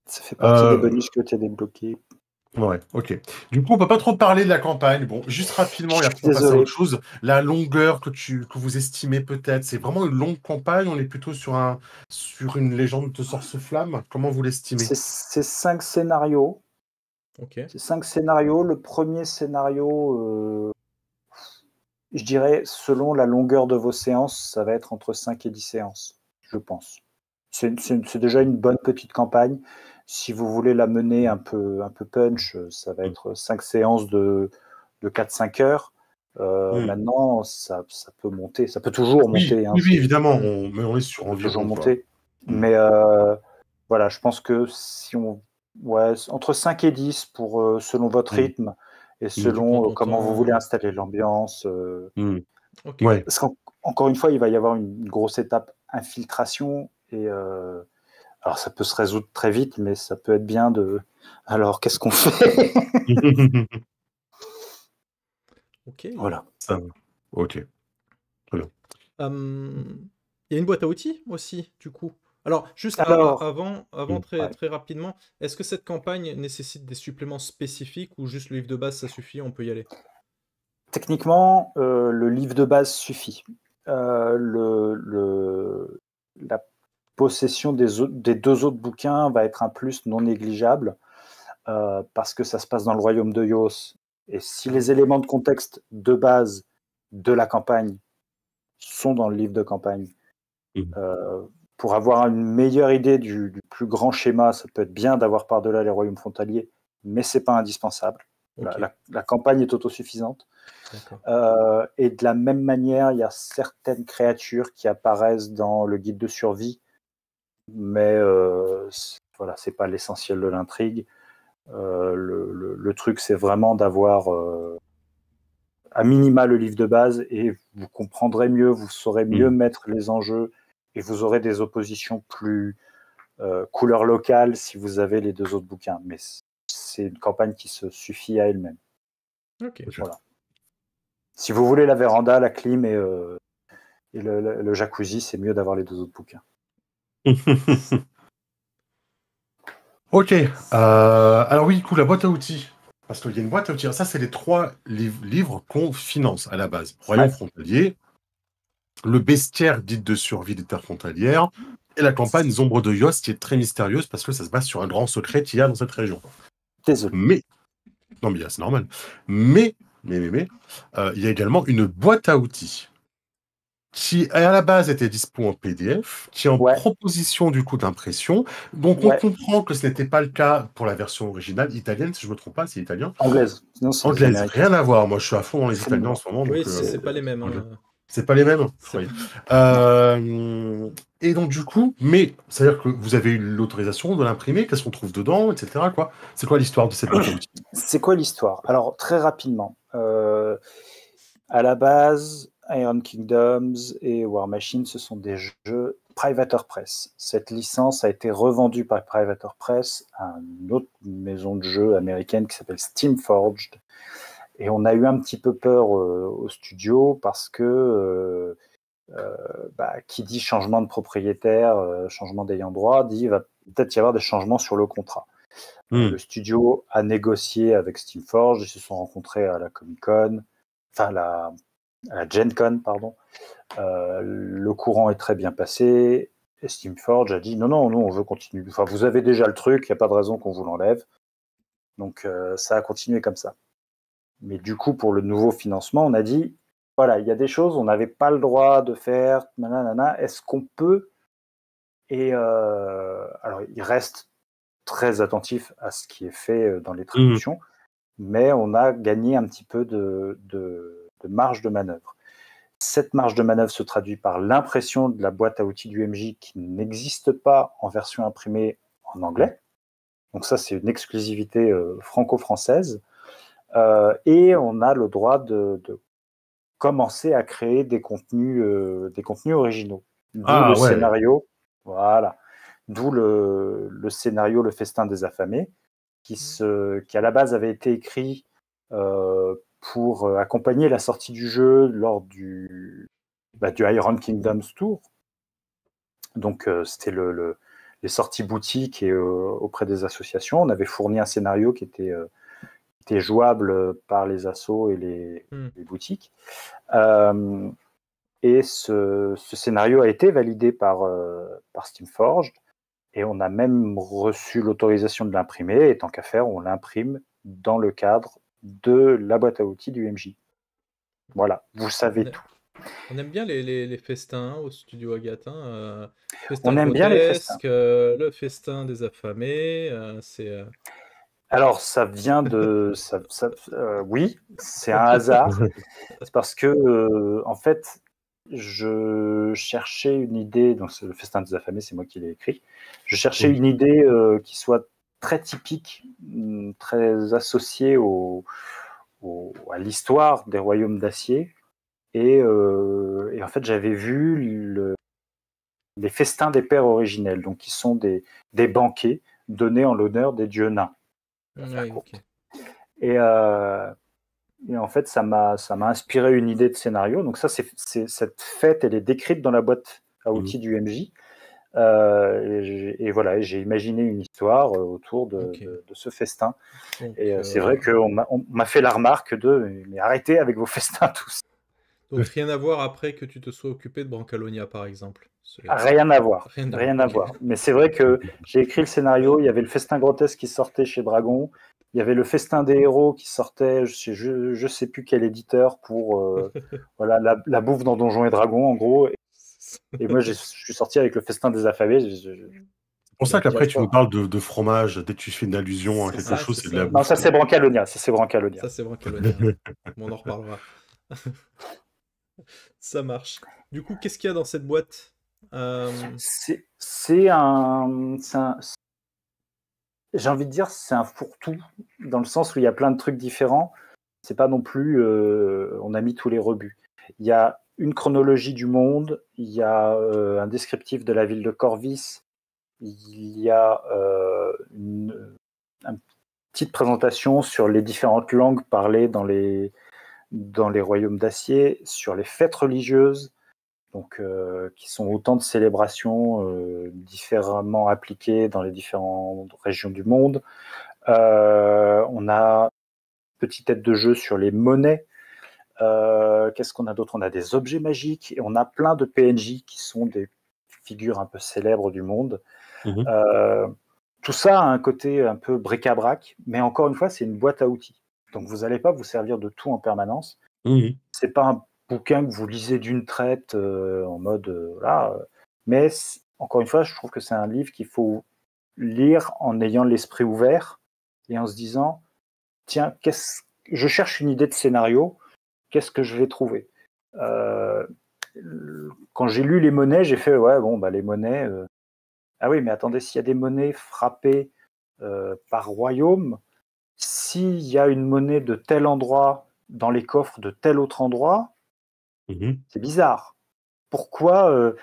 Ça fait partie des bonus que tu as débloqués. Ouais, ok. Du coup, on peut pas trop parler de la campagne. Bon, juste rapidement, et après on passe à autre chose. La longueur que vous estimez peut-être, c'est vraiment une longue campagne. On est plutôt sur une légende de Source Flamme. Comment vous l'estimez? C'est 5 scénarios. Ok. C'est 5 scénarios. Le premier scénario, je dirais, selon la longueur de vos séances, ça va être entre 5 et 10 séances, je pense. C'est déjà une bonne petite campagne. Si vous voulez la mener un peu punch, ça va être 5 séances de 4-5 heures. Maintenant, ça peut monter, ça peut toujours monter. Oui, évidemment, on est sur environ. Toujours monter. Mais voilà, je pense que si entre 5 et 10 pour, selon votre rythme et selon comment vous voulez installer l'ambiance. Ouais. Parce qu'encore une fois, il va y avoir une grosse étape infiltration et alors ça peut se résoudre très vite, mais ça peut être bien de. Alors, qu'est-ce qu'on fait? Ok. Voilà. Ça va. Ok. Très bien. Il y a une boîte à outils aussi, du coup. Alors, juste avant très rapidement, est-ce que cette campagne nécessite des suppléments spécifiques ou juste le livre de base, ça suffit, on peut y aller? Techniquement, le livre de base suffit. La possession des 2 autres bouquins va être un plus non négligeable parce que ça se passe dans le royaume de Yos. Et si les éléments de contexte de base de la campagne sont dans le livre de campagne, pour avoir une meilleure idée du plus grand schéma, ça peut être bien d'avoir par-delà les royaumes frontaliers, mais ce n'est pas indispensable. Okay. La campagne est autosuffisante. Et de la même manière, il y a certaines créatures qui apparaissent dans le guide de survie, mais voilà, c'est pas l'essentiel de l'intrigue. Le truc, c'est vraiment d'avoir à minima le livre de base et vous comprendrez mieux, vous saurez mieux mettre les enjeux et vous aurez des oppositions plus couleur locale si vous avez les 2 autres bouquins. Mais c'est une campagne qui se suffit à elle-même. Ok. Voilà. Si vous voulez la véranda, la clim et le jacuzzi, c'est mieux d'avoir les 2 autres bouquins. Ok. Alors oui, cool, la boîte à outils. Parce qu'il y a une boîte à outils. Ça, c'est les 3 livres qu'on finance à la base. Royaume frontalier, le bestiaire guide de survie des terres frontalières, et la campagne Ombre de Yos, qui est très mystérieuse parce que ça se base sur un grand secret qu'il y a dans cette région. Désolé. Mais, non mais c'est normal. Mais, il y a également une boîte à outils qui à la base était dispo en PDF, qui est en proposition du coup d'impression. Donc on comprend que ce n'était pas le cas pour la version originale italienne, si je ne me trompe pas, c'est italien. Anglaise. Non, anglaise, rien à voir. Moi, je suis à fond dans les Italiens en ce moment. Oui, donc, c'est pas les mêmes. C'est pas les mêmes. Et donc du coup, mais c'est-à-dire que vous avez eu l'autorisation de l'imprimer, qu'est-ce qu'on trouve dedans, etc. Quoi. C'est quoi l'histoire de cette boîte à outils? C'est quoi l'histoire? Alors très rapidement, à la base, Iron Kingdoms et War Machine, ce sont des jeux Privateer Press. Cette licence a été revendue par Privateer Press à une autre maison de jeux américaine qui s'appelle Steamforged. Et on a eu un petit peu peur au studio parce que qui dit changement de propriétaire, changement d'ayant droit, dit il va peut-être y avoir des changements sur le contrat. Le studio a négocié avec Steamforged, ils se sont rencontrés à la Comic-Con, enfin à la Gen Con, pardon. Le courant est très bien passé. Et Steamforge a dit non, nous on veut continuer. Enfin, vous avez déjà le truc, il n'y a pas de raison qu'on vous l'enlève. Donc ça a continué comme ça. Mais du coup, pour le nouveau financement, on a dit voilà, il y a des choses, on n'avait pas le droit de faire, nanana, est-ce qu'on peut? Et alors, il reste très attentif à ce qui est fait dans les traductions, mais on a gagné un petit peu de marge de manœuvre. Cette marge de manœuvre se traduit par l'impression de la boîte à outils du MJ qui n'existe pas en version imprimée en anglais. Donc ça, c'est une exclusivité franco-française. Et on a le droit de commencer à créer des contenus originaux. D'où le scénario, voilà. D'où le scénario Le Festin des Affamés, qui à la base avait été écrit pour accompagner la sortie du jeu lors du Iron Kingdoms Tour. Donc c'était les sorties boutiques et auprès des associations. On avait fourni un scénario qui était jouable par les assos et les boutiques. Et ce scénario a été validé par Steamforged, et on a même reçu l'autorisation de l'imprimer, et tant qu'à faire, on l'imprime dans le cadre de la boîte à outils du MJ. Voilà, vous savez tout. On aime bien les festins au studio Agathe. On aime bien les festins. Le festin des affamés, c'est... Alors, ça vient de... oui, c'est un hasard. C'est parce que, en fait, je cherchais une idée, donc le festin des affamés, c'est moi qui l'ai écrit. Je cherchais une idée qui soit très typique, très associée à l'histoire des royaumes d'acier. Et en fait, j'avais vu les festins des pères originels, donc qui sont des banquets donnés en l'honneur des dieux nains. Okay. Et en fait, ça m'a inspiré une idée de scénario. Donc ça, cette fête, elle est décrite dans la boîte à outils du MJ. Et voilà, j'ai imaginé une histoire autour de ce festin. Donc, et c'est vrai qu'on m'a fait la remarque mais arrêtez avec vos festins tous. Donc rien à voir après que tu te sois occupé de Brancalonia, par exemple. Rien à voir. Rien à voir. Mais c'est vrai que j'ai écrit le scénario, il y avait le festin grotesque qui sortait chez Dragon, il y avait le festin des héros qui sortait chez je sais plus quel éditeur pour voilà, la bouffe dans Donjons et Dragons, en gros. Et moi, je suis sorti avec le festin des affamés. C'est pour ça qu'après, tu nous parles de fromage, dès que tu fais une allusion à quelque chose, c'est de la bouffe. Non, ça, c'est Brancalonia. Ça, c'est Brancalonia. On en reparlera. Ça marche. Du coup, qu'est-ce qu'il y a dans cette boîte? C'est un... J'ai envie de dire, c'est un fourre-tout, dans le sens où il y a plein de trucs différents. C'est pas non plus... on a mis tous les rebuts. Il y a une chronologie du monde, il y a un descriptif de la ville de Corvus, il y a une petite présentation sur les différentes langues parlées dans les royaumes d'acier, sur les fêtes religieuses, donc qui sont autant de célébrations différemment appliquées dans les différentes régions du monde. On a une petite aide de jeu sur les monnaies. Qu'est-ce qu'on a d'autre? On a des objets magiques et on a plein de PNJ qui sont des figures un peu célèbres du monde. Tout ça a un côté un peu bric-à-brac, mais encore une fois, c'est une boîte à outils. Donc vous n'allez pas vous servir de tout en permanence. C'est pas un bouquin que vous lisez d'une traite en mode mais encore une fois, je trouve que c'est un livre qu'il faut lire en ayant l'esprit ouvert et en se disant tiens, je cherche une idée de scénario, qu'est-ce que je vais trouver? Quand j'ai lu les monnaies, j'ai fait les monnaies. Ah oui, mais attendez, s'il y a des monnaies frappées par royaume, s'il y a une monnaie de tel endroit dans les coffres de tel autre endroit, c'est bizarre. Pourquoi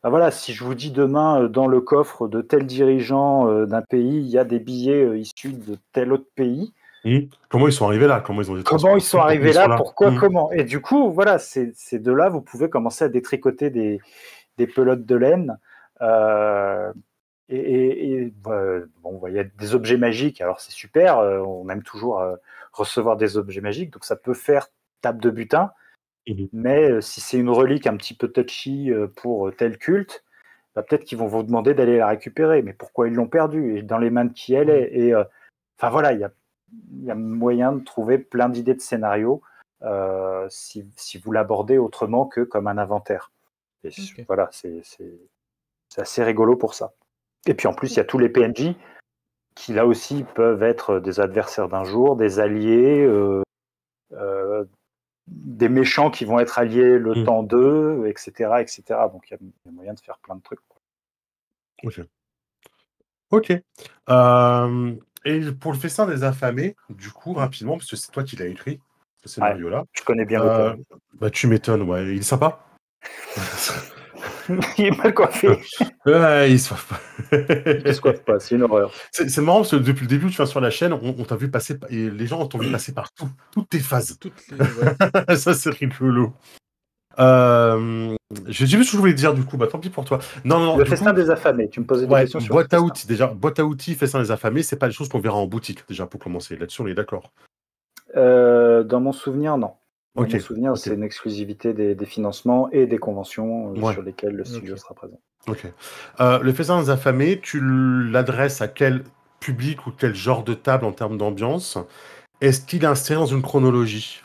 voilà, si je vous dis demain, dans le coffre de tel dirigeant d'un pays, il y a des billets issus de tel autre pays. Comment ils sont arrivés là? Comment ils sont arrivés là? Pourquoi? Comment? Et du coup, voilà, c'est de là, vous pouvez commencer à détricoter des pelotes de laine. Il y a des objets magiques, alors c'est super, on aime toujours recevoir des objets magiques, donc ça peut faire table de butin, Mhm. mais si c'est une relique un petit peu touchy pour tel culte, bah, peut-être qu'ils vont vous demander d'aller la récupérer. Mais pourquoi ils l'ont perdue et dans les mains de qui elle est? Et enfin voilà, il y a moyen de trouver plein d'idées de scénarios si vous l'abordez autrement que comme un inventaire. Et Ok. voilà, c'est assez rigolo pour ça. Et puis en plus, il y a tous les PNJ qui là aussi peuvent être des adversaires d'un jour, des alliés, des méchants qui vont être alliés le Mhm. temps d'eux, etc., etc. Donc il y a moyen de faire plein de trucs. Ok. Ok. Et pour le festin des affamés, du coup, rapidement, parce que c'est toi qui l'as écrit, ce Ouais, scénario-là, je connais bien l'auteur. bah, tu m'étonnes, ouais. Il est sympa. Il est mal coiffé. Ouais, il se pas. Il ne se coiffe pas, c'est une horreur. C'est marrant parce que depuis le début, tu viens sur la chaîne, on t'a vu passer, et les gens t'ont vu passer par toutes tes phases. Toutes les... Ouais. Ça, c'est rigolo. J'ai vu ce que je voulais dire, du coup, bah tant pis pour toi. Non, Le du festin coup, des affamés, tu me posais des ouais, questions sur le boîte à festin. outils, déjà, boîte à outils, festin des affamés, c'est pas des choses qu'on verra en boutique, déjà, pour commencer. Là-dessus, on est d'accord. Dans mon souvenir, non. Dans Ok, mon souvenir, ok, c'est une exclusivité des financements et des conventions ouais, sur lesquelles le studio Ok. sera présent. ok. Le festin des affamés, tu l'adresses à quel public ou quel genre de table en termes d'ambiance? Est-ce qu'il est inséré dans une chronologie?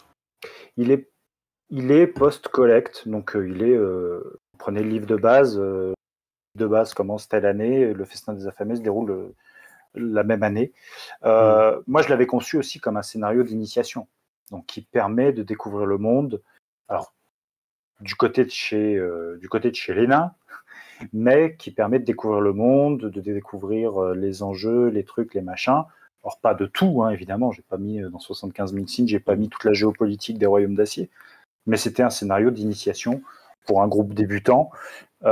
Il est post-collect, donc prenez le livre de base commence telle année, le festin des affamés se déroule la même année. Hmm. Moi, je l'avais conçu aussi comme un scénario d'initiation, donc qui permet de découvrir le monde. Alors, du côté de chez les nains, mais qui permet de découvrir le monde, de découvrir les enjeux, les trucs, les machins. Alors, pas de tout, hein, évidemment, j'ai pas mis dans 75 000 signes, j'ai pas mis toute la géopolitique des royaumes d'acier, mais c'était un scénario d'initiation pour un groupe débutant. C'est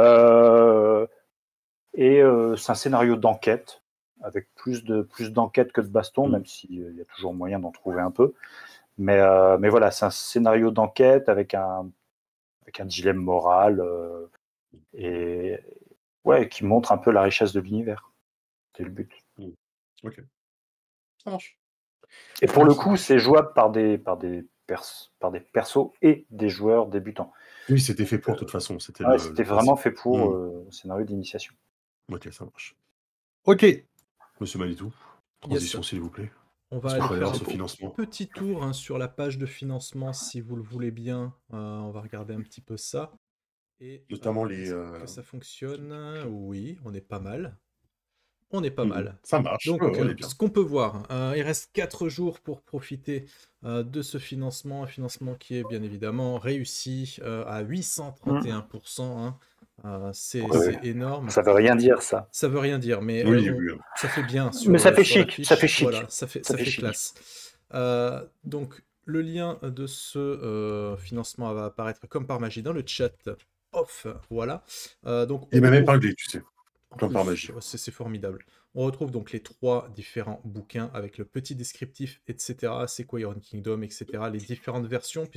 un scénario d'enquête, avec plus d'enquête que de baston, même s'il y a toujours moyen d'en trouver un peu. Mais voilà, c'est un scénario d'enquête avec un dilemme moral et ouais, qui montre un peu la richesse de l'univers. C'est le but. Ok, ça marche. Et Ça pour le marche, ça coup, marche. c'est jouable par des persos et des joueurs débutants. Oui, c'était Donc, fait pour, de toute façon. C'était ouais, le c'était vraiment principe. fait pour scénario d'initiation. Ok, ça marche. Ok, monsieur Manitou, Yes. transition, s'il vous plaît. On va Est-ce qu'on aller peut aller faire voir un ce financement? petit tour hein, sur la page de financement si vous le voulez bien. On va regarder un petit peu ça. Et Notamment les. est-ce que ça fonctionne? Oui, on est pas mal. On est pas mal. Ça marche, ouais, Donc, on est bien. ce qu'on peut voir, il reste 4 jours pour profiter de ce financement. Un financement qui est bien évidemment réussi à 831%. Hein. C'est énorme. Ça veut rien dire, ça. Ça veut rien dire, mais Oui, oui. ça fait bien Mais ça fait sur la chic, ça fait fiche. chic. Voilà, ça Ça fait fait chic. classe. Donc, le lien de ce financement va apparaître comme par magie dans le chat off. Voilà. Donc, Il on est même retrouve épinglé, tu sais, en comme par plus, magie. c'est formidable. On retrouve donc les 3 différents bouquins avec le petit descriptif, etc. C'est quoi Iron Kingdom, etc. Les différentes versions,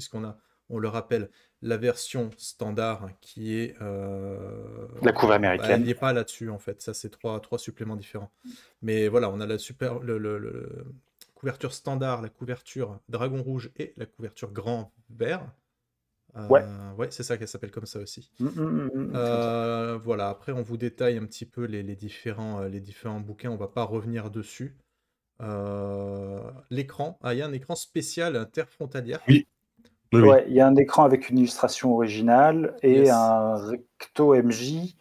on le rappelle, la version standard qui est... La couve elle américaine. n'y est pas là-dessus, en fait. Ça, c'est trois suppléments différents. Mais voilà, on a la couverture standard, la couverture dragon rouge et la couverture grand vert. Ouais. Ouais, c'est ça qu'elle s'appelle comme ça aussi. Comme ça. Voilà, après on vous détaille un petit peu les différents bouquins, on va pas revenir dessus. L'écran, il y a un écran spécial interfrontalière. Oui, oui, oui. Ouais, il y a un écran avec une illustration originale et Yes. un recto MJ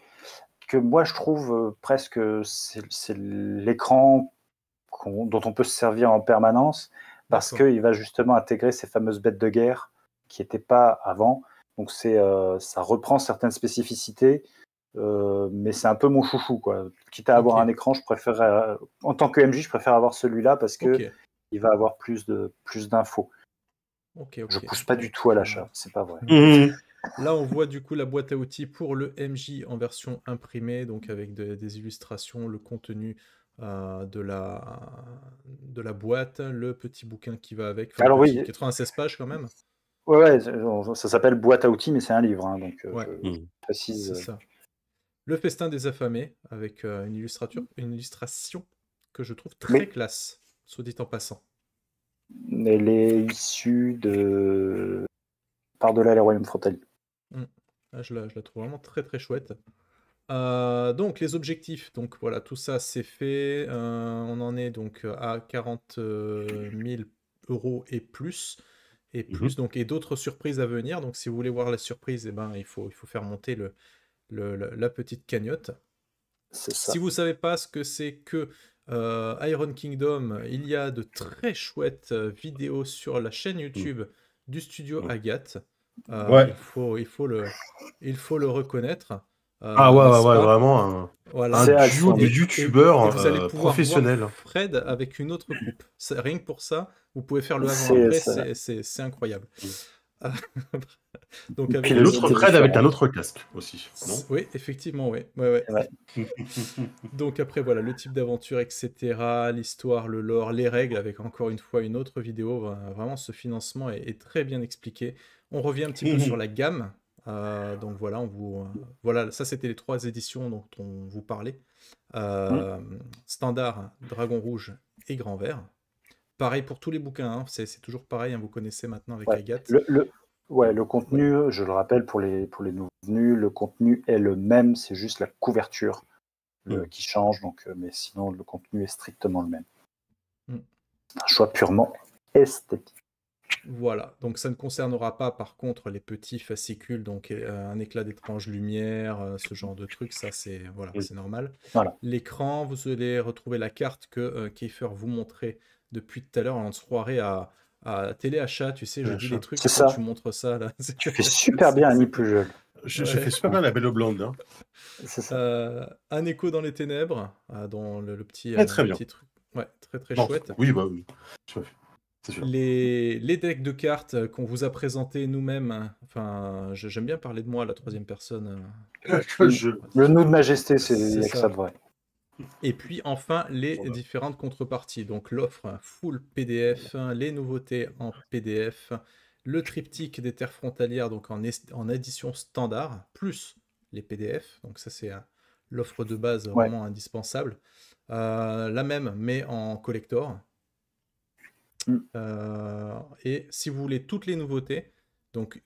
que moi je trouve presque c'est l'écran dont on peut se servir en permanence parce D'accord. qu'il va justement intégrer ces fameuses bêtes de guerre qui n'étaient pas avant. Donc ça reprend certaines spécificités, mais c'est un peu mon chouchou, quoi. Quitte à avoir Ok. un écran, je préfère en tant que MJ, je préfère avoir celui-là parce que Ok. il va avoir plus d'infos. Ok. Je Ok. pousse pas du tout à l'achat, c'est pas vrai. Là, on voit du coup la boîte à outils pour le MJ en version imprimée, donc avec des illustrations, le contenu de la boîte, le petit bouquin qui va avec, enfin Alors petit, oui, 96 pages quand même. ouais, ça s'appelle boîte à outils, mais c'est un livre, hein, donc Ouais, je précise. c'est ça. Le festin des affamés, avec une illustration que je trouve très Mais classe, soit dit en passant. elle est issue de par-delà les royaumes frontaliers. Je la trouve vraiment très très chouette. Donc les objectifs, donc voilà, tout ça c'est fait. On en est donc à 40 000 euros et plus. Donc, et d'autres surprises à venir. Donc si vous voulez voir la surprise, eh ben, il faut faire monter la petite cagnotte. C'est ça. Si vous ne savez pas ce que c'est que Iron Kingdom, il y a de très chouettes vidéos sur la chaîne YouTube du studio Agathe. Il faut le reconnaître. Vraiment un duo de youtubeurs professionnels. Fred avec une autre coupe. Rien que pour ça, vous pouvez faire le avant-après, c'est incroyable. Donc avec l'autre Fred avec un autre casque aussi. Non oui, effectivement, oui. Ouais. Donc après, voilà, le type d'aventure, etc., l'histoire, le lore, les règles, avec encore une fois une autre vidéo. Vraiment, ce financement est très bien expliqué. On revient un petit peu sur la gamme. Donc voilà, voilà, ça c'était les 3 éditions dont on vous parlait. Standard, Dragon Rouge et Grand Vert. Pareil pour tous les bouquins, hein. C'est toujours pareil, hein, vous connaissez maintenant avec Agathe. Le contenu, je le rappelle pour les nouveaux venus, le contenu est le même, c'est juste la couverture qui change, donc, mais sinon le contenu est strictement le même. Un choix purement esthétique. Voilà, donc ça ne concernera pas par contre les petits fascicules, donc un éclat d'étrange lumière, ce genre de trucs, ça c'est normal. Voilà. L'écran, vous allez retrouver la carte que Kiefer vous montrait depuis tout à l'heure. On se croirait à téléachat, tu sais, je dis des trucs, ça. Tu montres ça là. Tu fais super bien Annie Pujol. Je fais super bien la Belle Blonde. Hein. C'est ça. Un écho dans les ténèbres, dans le petit, très bien. Petit truc. Ouais, très très chouette. Oui. Les decks de cartes qu'on vous a présentés nous-mêmes, enfin, j'aime bien parler de moi à la 3e personne. Le nous de majesté, c'est ça de vrai. Et puis enfin, les différentes contreparties. Donc l'offre full PDF, les nouveautés en PDF, le triptyque des terres frontalières donc en édition standard, plus les PDF. Donc ça c'est l'offre de base vraiment indispensable. La même, mais en collector. Et si vous voulez toutes les nouveautés, donc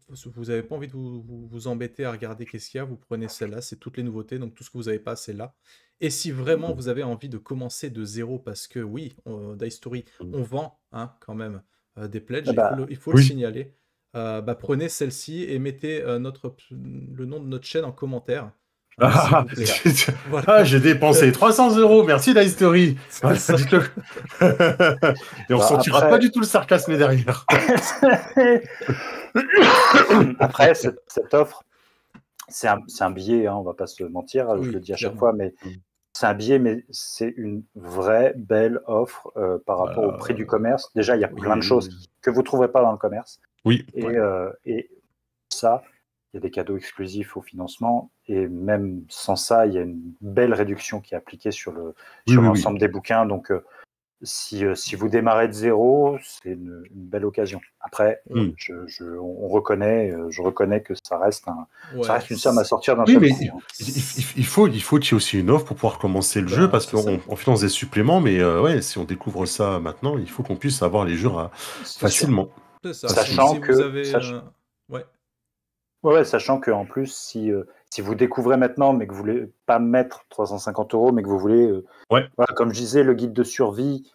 vous n'avez pas envie de vous embêter à regarder qu'est-ce qu'il y a, vous prenez celle-là, c'est toutes les nouveautés, donc tout ce que vous n'avez pas, c'est là. Et si vraiment vous avez envie de commencer de zéro, parce que oui, Dice Story, on vend quand même des pledges, il faut le signaler, prenez celle-ci et mettez le nom de notre chaîne en commentaire. J'ai dépensé 300 €, merci Dice Story. Dites-le. Et on ne sentira pas du tout le sarcasme derrière. Après, cette offre, c'est un billet, on ne va pas se mentir, je le dis à chaque fois, mais c'est un billet, mais c'est une vraie belle offre par rapport au prix du commerce. Déjà, il y a plein de choses que vous ne trouverez pas dans le commerce. Oui. Et ça, il y a des cadeaux exclusifs au financement, et même sans ça, il y a une belle réduction qui est appliquée sur l'ensemble des bouquins. Donc, si vous démarrez de zéro, c'est une belle occasion. Après, je reconnais que ça reste une somme à sortir d'un chapeau. Mais il faut qu'il y ait aussi une offre pour pouvoir commencer le jeu, parce qu'on finance des suppléments, mais si on découvre ça maintenant, il faut qu'on puisse avoir les jeux facilement. C'est ça. Sachant sachant qu'en plus, si vous découvrez maintenant, mais que vous voulez pas mettre 350 €, mais que vous voulez, comme je disais, le guide de survie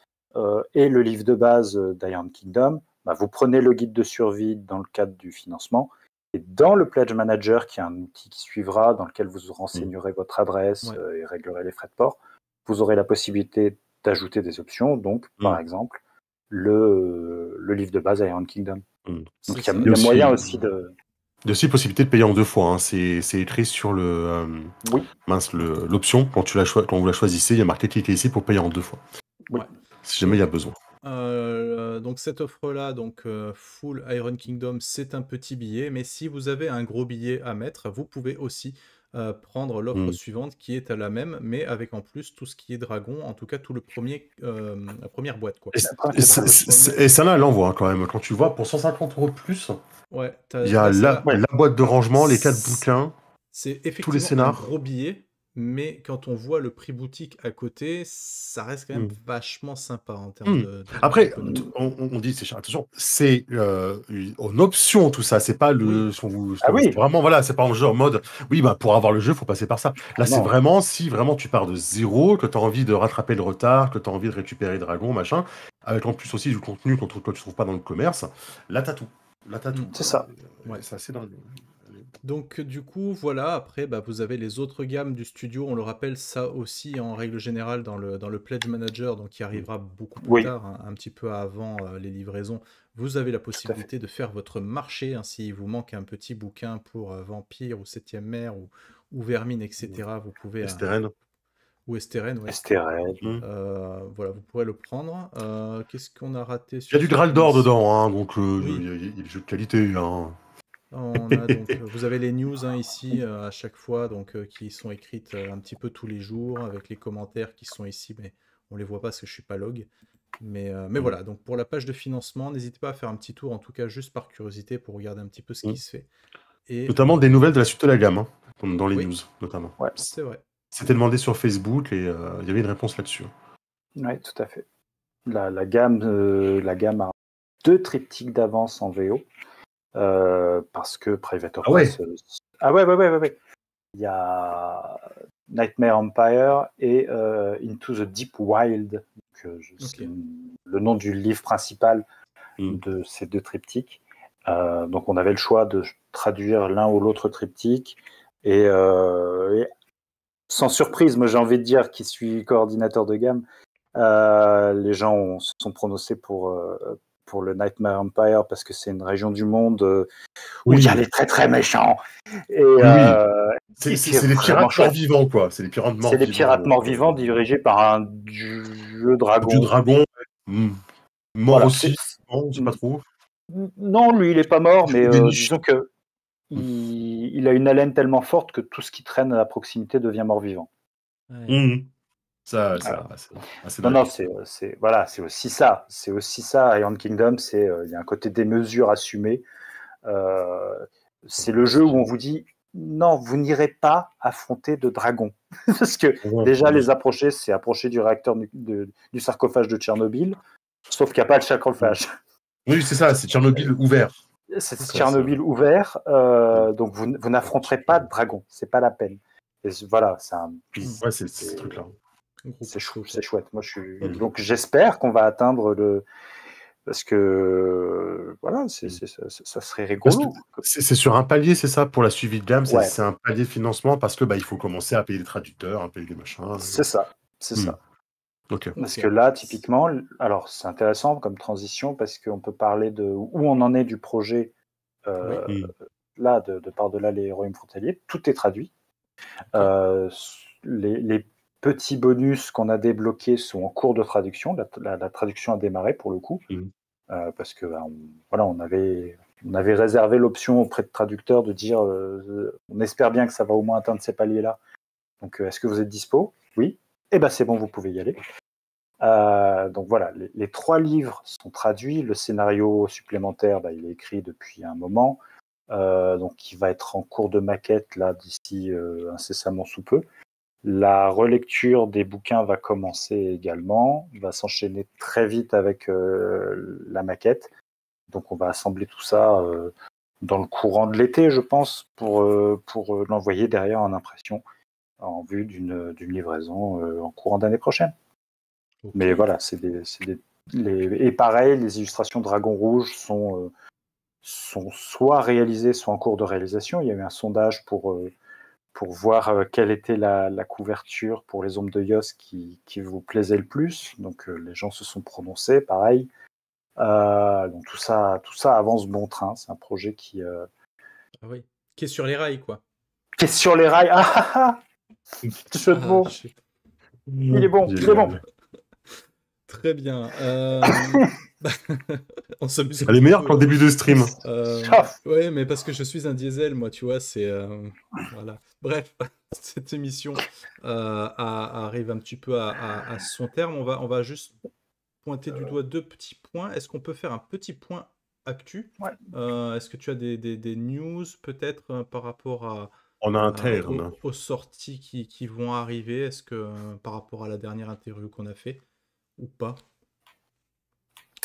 et le livre de base d'Iron Kingdom, vous prenez le guide de survie dans le cadre du financement, et dans le Pledge Manager, qui est un outil qui suivra, dans lequel vous renseignerez votre adresse et réglerez les frais de port, vous aurez la possibilité d'ajouter des options, donc par exemple le livre de base Iron Kingdom. Donc il y a moyen aussi de... Il y a aussi possibilité de payer en 2 fois. C'est écrit sur l'option. Quand vous la choisissez, il y a marqué cliquez ici pour payer en 2 fois. Si jamais il y a besoin. Donc cette offre-là, full Iron Kingdom, c'est un petit billet. Mais si vous avez un gros billet à mettre, vous pouvez aussi prendre l'offre suivante qui est à la même, mais avec en plus tout ce qui est dragon, en tout cas tout la première boîte. Quoi. Et ça là, elle envoie quand même. Quand tu vois, pour 150 € de plus, il y a la boîte de rangement, les 4 bouquins, c'est effectivement tous les scénars. Un gros billet, mais quand on voit le prix boutique à côté, ça reste quand même Mmh. vachement sympa en termes Après, d'économie. on dit c'est cher. Attention, c'est en option tout ça. C'est pas Oui, Ah c'est oui, vraiment voilà, c'est pas un jeu en mode oui bah pour avoir le jeu faut passer par ça. Là ah c'est non, vraiment si vraiment tu pars de zéro, que tu as envie de rattraper le retard, que tu as envie de récupérer Dragon machin, avec en plus aussi du contenu que tu trouves pas dans le commerce. Là t'as tout. Là t'as tout. c'est ça. ouais. C'est assez dingue. Donc du coup, voilà, après, bah, vous avez les autres gammes du studio, on le rappelle, ça aussi en règle générale dans le Pledge Manager, donc qui arrivera beaucoup plus Oui, tard, hein, un petit peu avant les livraisons, vous avez la tout à fait. possibilité de faire votre marché, hein, s'il vous manque un petit bouquin pour Vampire ou Septième Mer ou Vermine, etc., vous pouvez, STRN. ou Esteren, ouais. Mm. Voilà, vous pourrez le prendre. Qu'est-ce qu'on a raté Il y a sur du cette Graal d'or émission? dedans, hein, donc Oui, il y a des jeux de qualité. Hein. on a donc, vous avez les news hein, ici à chaque fois, donc qui sont écrites un petit peu tous les jours avec les commentaires qui sont ici, mais on les voit pas parce que je suis pas log. Mais voilà, donc pour la page de financement, n'hésitez pas à faire un petit tour, en tout cas juste par curiosité pour regarder un petit peu ce qui Mm. se fait. Et Notamment des nouvelles de la suite de la gamme, hein, dans les oui, news notamment. Ouais, c'est vrai. C'était demandé sur Facebook et il y avait une réponse là-dessus. ouais, tout à fait. La gamme a 2 triptyques d'avance en VO, parce que Private Ah ouais. Octopath. Ah ouais, ouais, ouais, ouais, ouais. Il y a Nightmare Empire et Into the Deep Wild. Donc, c'est Ok. le nom du livre principal Mm. de ces 2 triptyques. Donc on avait le choix de traduire l'un ou l'autre triptyque. Et sans surprise, moi j'ai envie de dire, qui suis coordinateur de gamme, les gens se sont prononcés pour le Nightmare Empire parce que c'est une région du monde où il y a Oui, les très très méchants et, oui, oui. qui est C'est les vraiment pirates morts chouette. vivants, quoi. C'est les pirates morts C'est les vivants. pirates morts-vivants dirigés par un dieu Dieu dragon. dragon, mm, mort Voilà. aussi. Non, on sait pas trop. Non, lui, il est pas mort, mais Il déniche. disons que Mm. il a une haleine tellement forte que tout ce qui traîne à proximité devient mort-vivant. Ouais. Mm. Ça, Voilà. c'est assez Non, non, dingue. voilà, c'est aussi ça. C'est aussi ça. Iron Kingdom, il y a un côté démesure assumé. Euh, c'est le jeu où on vous dit non, vous n'irez pas affronter de dragons. Parce que Ouais, déjà, ouais. les approcher, c'est approcher du réacteur du sarcophage de Tchernobyl, sauf qu'il n'y a pas le Mm. sarcophage. Oui, c'est ça, c'est Tchernobyl ouvert. C'est Ça, Tchernobyl ouvert, mm. donc vous n'affronterez pas de dragons, c'est pas la peine. Et voilà, Ouais, c'est ces c'est trucs-là. Un gros coup de chaud, quoi. chouette. Mm. Donc j'espère qu'on va atteindre le. Parce que voilà, Mm. ça serait rigolo. C'est sur un palier, c'est ça, pour la suivi de gamme, Ouais, c'est un palier de financement parce que bah, il faut commencer à payer les traducteurs, à payer les machins. c'est ça, c'est Hmm. ça. Ok. Parce Ok. que là, typiquement, alors c'est intéressant comme transition parce qu'on peut parler de où on en est du projet. Oui. euh, Hmm. Là, de par-delà les royaumes frontaliers, tout est traduit. Ok. Euh, les petits bonus qu'on a débloqués sont en cours de traduction. La traduction a démarré pour le coup, Hmm. parce que voilà, on avait réservé l'option auprès de traducteurs de dire on espère bien que ça va au moins atteindre ces paliers-là. Donc, est-ce que vous êtes dispo? Oui. Eh ben, c'est bon, vous pouvez y aller. Donc voilà, les 3 livres sont traduits. Le scénario supplémentaire, il est écrit depuis un moment. Donc, il va être en cours de maquette là d'ici incessamment sous peu. La relecture des bouquins va commencer également, va s'enchaîner très vite avec la maquette. Donc on va assembler tout ça dans le courant de l'été, je pense, pour l'envoyer derrière en impression en vue d'une livraison en courant d'année prochaine. Ok. Mais voilà, et pareil, les illustrations Dragon Rouge sont soit réalisées, soit en cours de réalisation. Il y a eu un sondage pour voir quelle était la couverture pour les ombres de Yos qui vous plaisait le plus. Donc les gens se sont prononcés, pareil. Donc tout ça avance bon train. C'est un projet qui Ah oui. Qui est sur les rails, quoi. est sur les rails. Ah ah ah, jeu de Ah, mots. Il est bon, il est bon. Génial. très bien. On s'amuse un Elle est petit meilleure peu. qu'en début de stream. Ouais, mais parce que je suis un diesel, moi, tu vois, c'est... voilà. Bref, cette émission arrive un petit peu à son terme. On va juste pointer du doigt 2 petits points. Est-ce qu'on peut faire un petit point actu? Ouais. Est-ce que tu as des news, peut-être, par rapport en interne. aux sorties qui vont arriver. Est-ce que par rapport à la dernière interview qu'on a fait ou pas?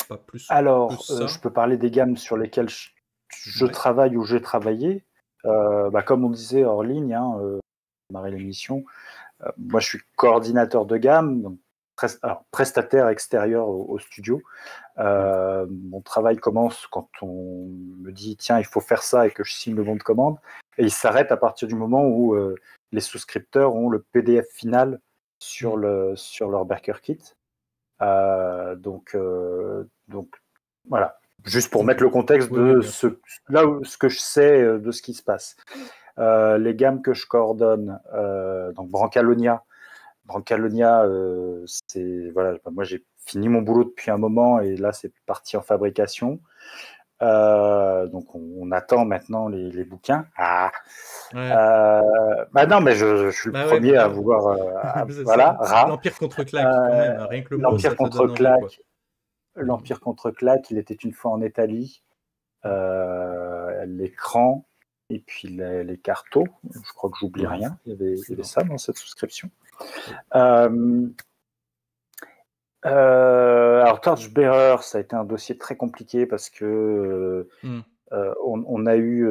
Pas plus Alors, ça? je peux parler des gammes sur lesquelles je Ouais. travaille ou j'ai travaillé. Comme on disait hors ligne, hein, démarrer l'émission, moi je suis coordinateur de gamme, donc prestataire extérieur au studio. Mon travail commence quand on me dit tiens, il faut faire ça et que je signe le bon de commande, et il s'arrête à partir du moment où les souscripteurs ont le PDF final sur leur Backer Kit. Donc voilà, juste pour mettre le contexte de ce que je sais de ce qui se passe. Les gammes que je coordonne, donc Brancalonia, c'est voilà, moi j'ai fini mon boulot depuis un moment et là c'est parti en fabrication. Donc on attend maintenant les bouquins. Non, mais je suis le premier à vouloir. Voilà, l'Empire contre-claque, quand même, rien que le mot, l'Empire ça te donne envie, quoi. L'Empire contre-claque, il était une fois en Italie. L'écran et puis les cartos. Je crois que j'oublie rien. Il y avait ça dans cette souscription. Alors Torchbearer, ça a été un dossier très compliqué parce que on a eu,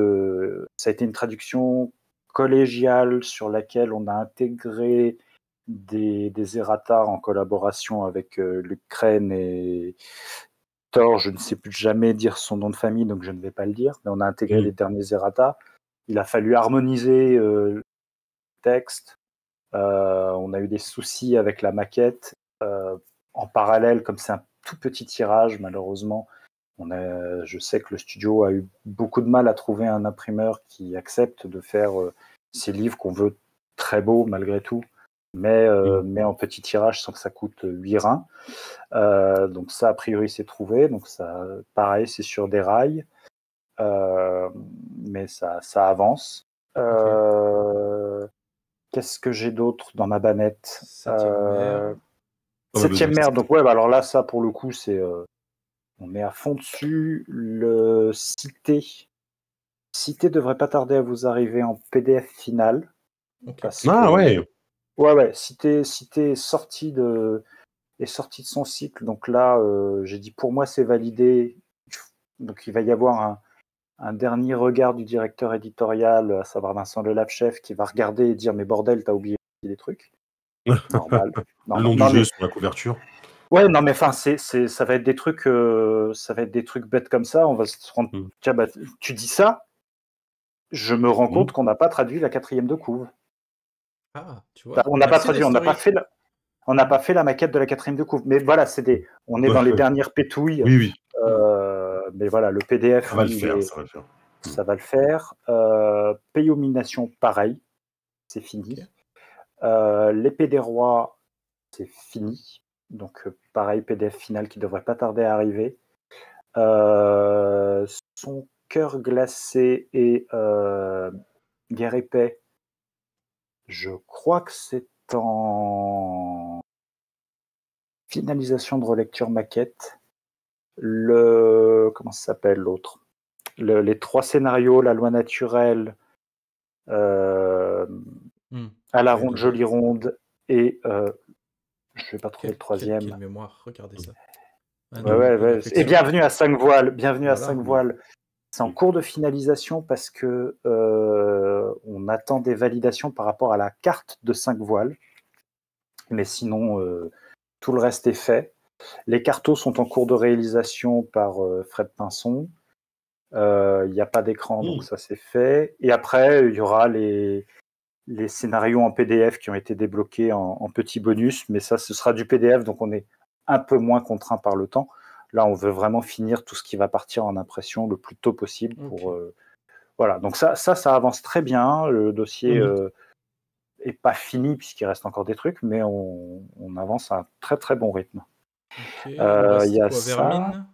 ça a été une traduction collégiale sur laquelle on a intégré des errata en collaboration avec l'Ukraine et Thor, je ne sais plus jamais dire son nom de famille, donc je ne vais pas le dire, mais on a intégré les derniers errata. Il a fallu harmoniser le texte. On a eu des soucis avec la maquette. En parallèle, comme c'est un tout petit tirage, malheureusement, je sais que le studio a eu beaucoup de mal à trouver un imprimeur qui accepte de faire ces livres qu'on veut très beaux malgré tout, mais en petit tirage sans que ça coûte 8 reins. Donc ça, a priori, c'est trouvé. Donc ça, pareil, c'est sur des rails, mais ça avance. Qu'est-ce que j'ai d'autre dans ma banette? Septième mer. Donc alors là, ça pour le coup, c'est on est à fond dessus. Le Cité devrait pas tarder à vous arriver en PDF final. Cité est sorti de son cycle. Donc là, j'ai dit pour moi c'est validé. Donc il va y avoir un dernier regard du directeur éditorial, à savoir Vincent Lelapchef, qui va regarder et dire mais bordel, t'as oublié des trucs. Normal. Le nom du jeu sur la couverture. Ouais, non, mais enfin, ça va être des trucs, bêtes comme ça. On va se rendre. Tiens, tu dis ça, je me rends compte qu'on n'a pas traduit la 4e de couve. Tu vois. On n'a pas traduit, on n'a pas fait la maquette de la 4e de couve. Mais voilà, on est dans les dernières pétouilles. Oui. Mais voilà, le PDF, ça va le faire. Ça va le faire. Payomination, pareil, c'est fini. L'épée des rois, c'est fini. Donc, pareil, PDF final qui devrait pas tarder à arriver. Son cœur glacé et Guerre et paix, je crois que c'est en finalisation de relecture maquette. Comment ça s'appelle l'autre? Les 3 scénarios, la loi naturelle, à la ronde, jolie ronde, et je vais pas trouver le 3e. Quelle mémoire, regardez ça. Et bienvenue à 5 voiles. À 5 voiles. C'est en cours de finalisation parce que on attend des validations par rapport à la carte de 5 voiles. Mais sinon, tout le reste est fait. Les cartos sont en cours de réalisation par Fred Pinson. Il n'y a pas d'écran, donc ça c'est fait. Et après, il y aura les scénarios en PDF qui ont été débloqués en petits bonus, mais ça, ce sera du PDF, donc on est un peu moins contraint par le temps. Là, on veut vraiment finir tout ce qui va partir en impression le plus tôt possible. Voilà, donc ça avance très bien. Le dossier est pas fini puisqu'il reste encore des trucs, mais on avance à un très très bon rythme. Il y a Vermine.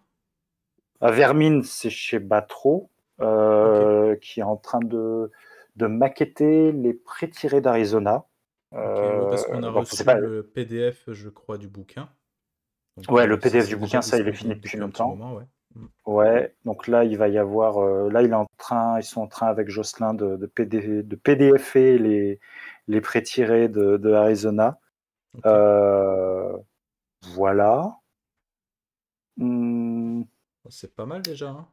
Vermine, c'est chez Batro, qui est en train de maqueter les pré-tirés d'Arizona. Parce qu'on a reçu le PDF, je crois, du bouquin. Donc, le PDF du bouquin, ça, il est fini depuis longtemps. Ouais, donc là, il va y avoir. Là, ils sont en train avec Jocelyn de PDFer les pré-tirés de Arizona. Ok. Voilà. Hmm, C'est pas mal déjà, hein.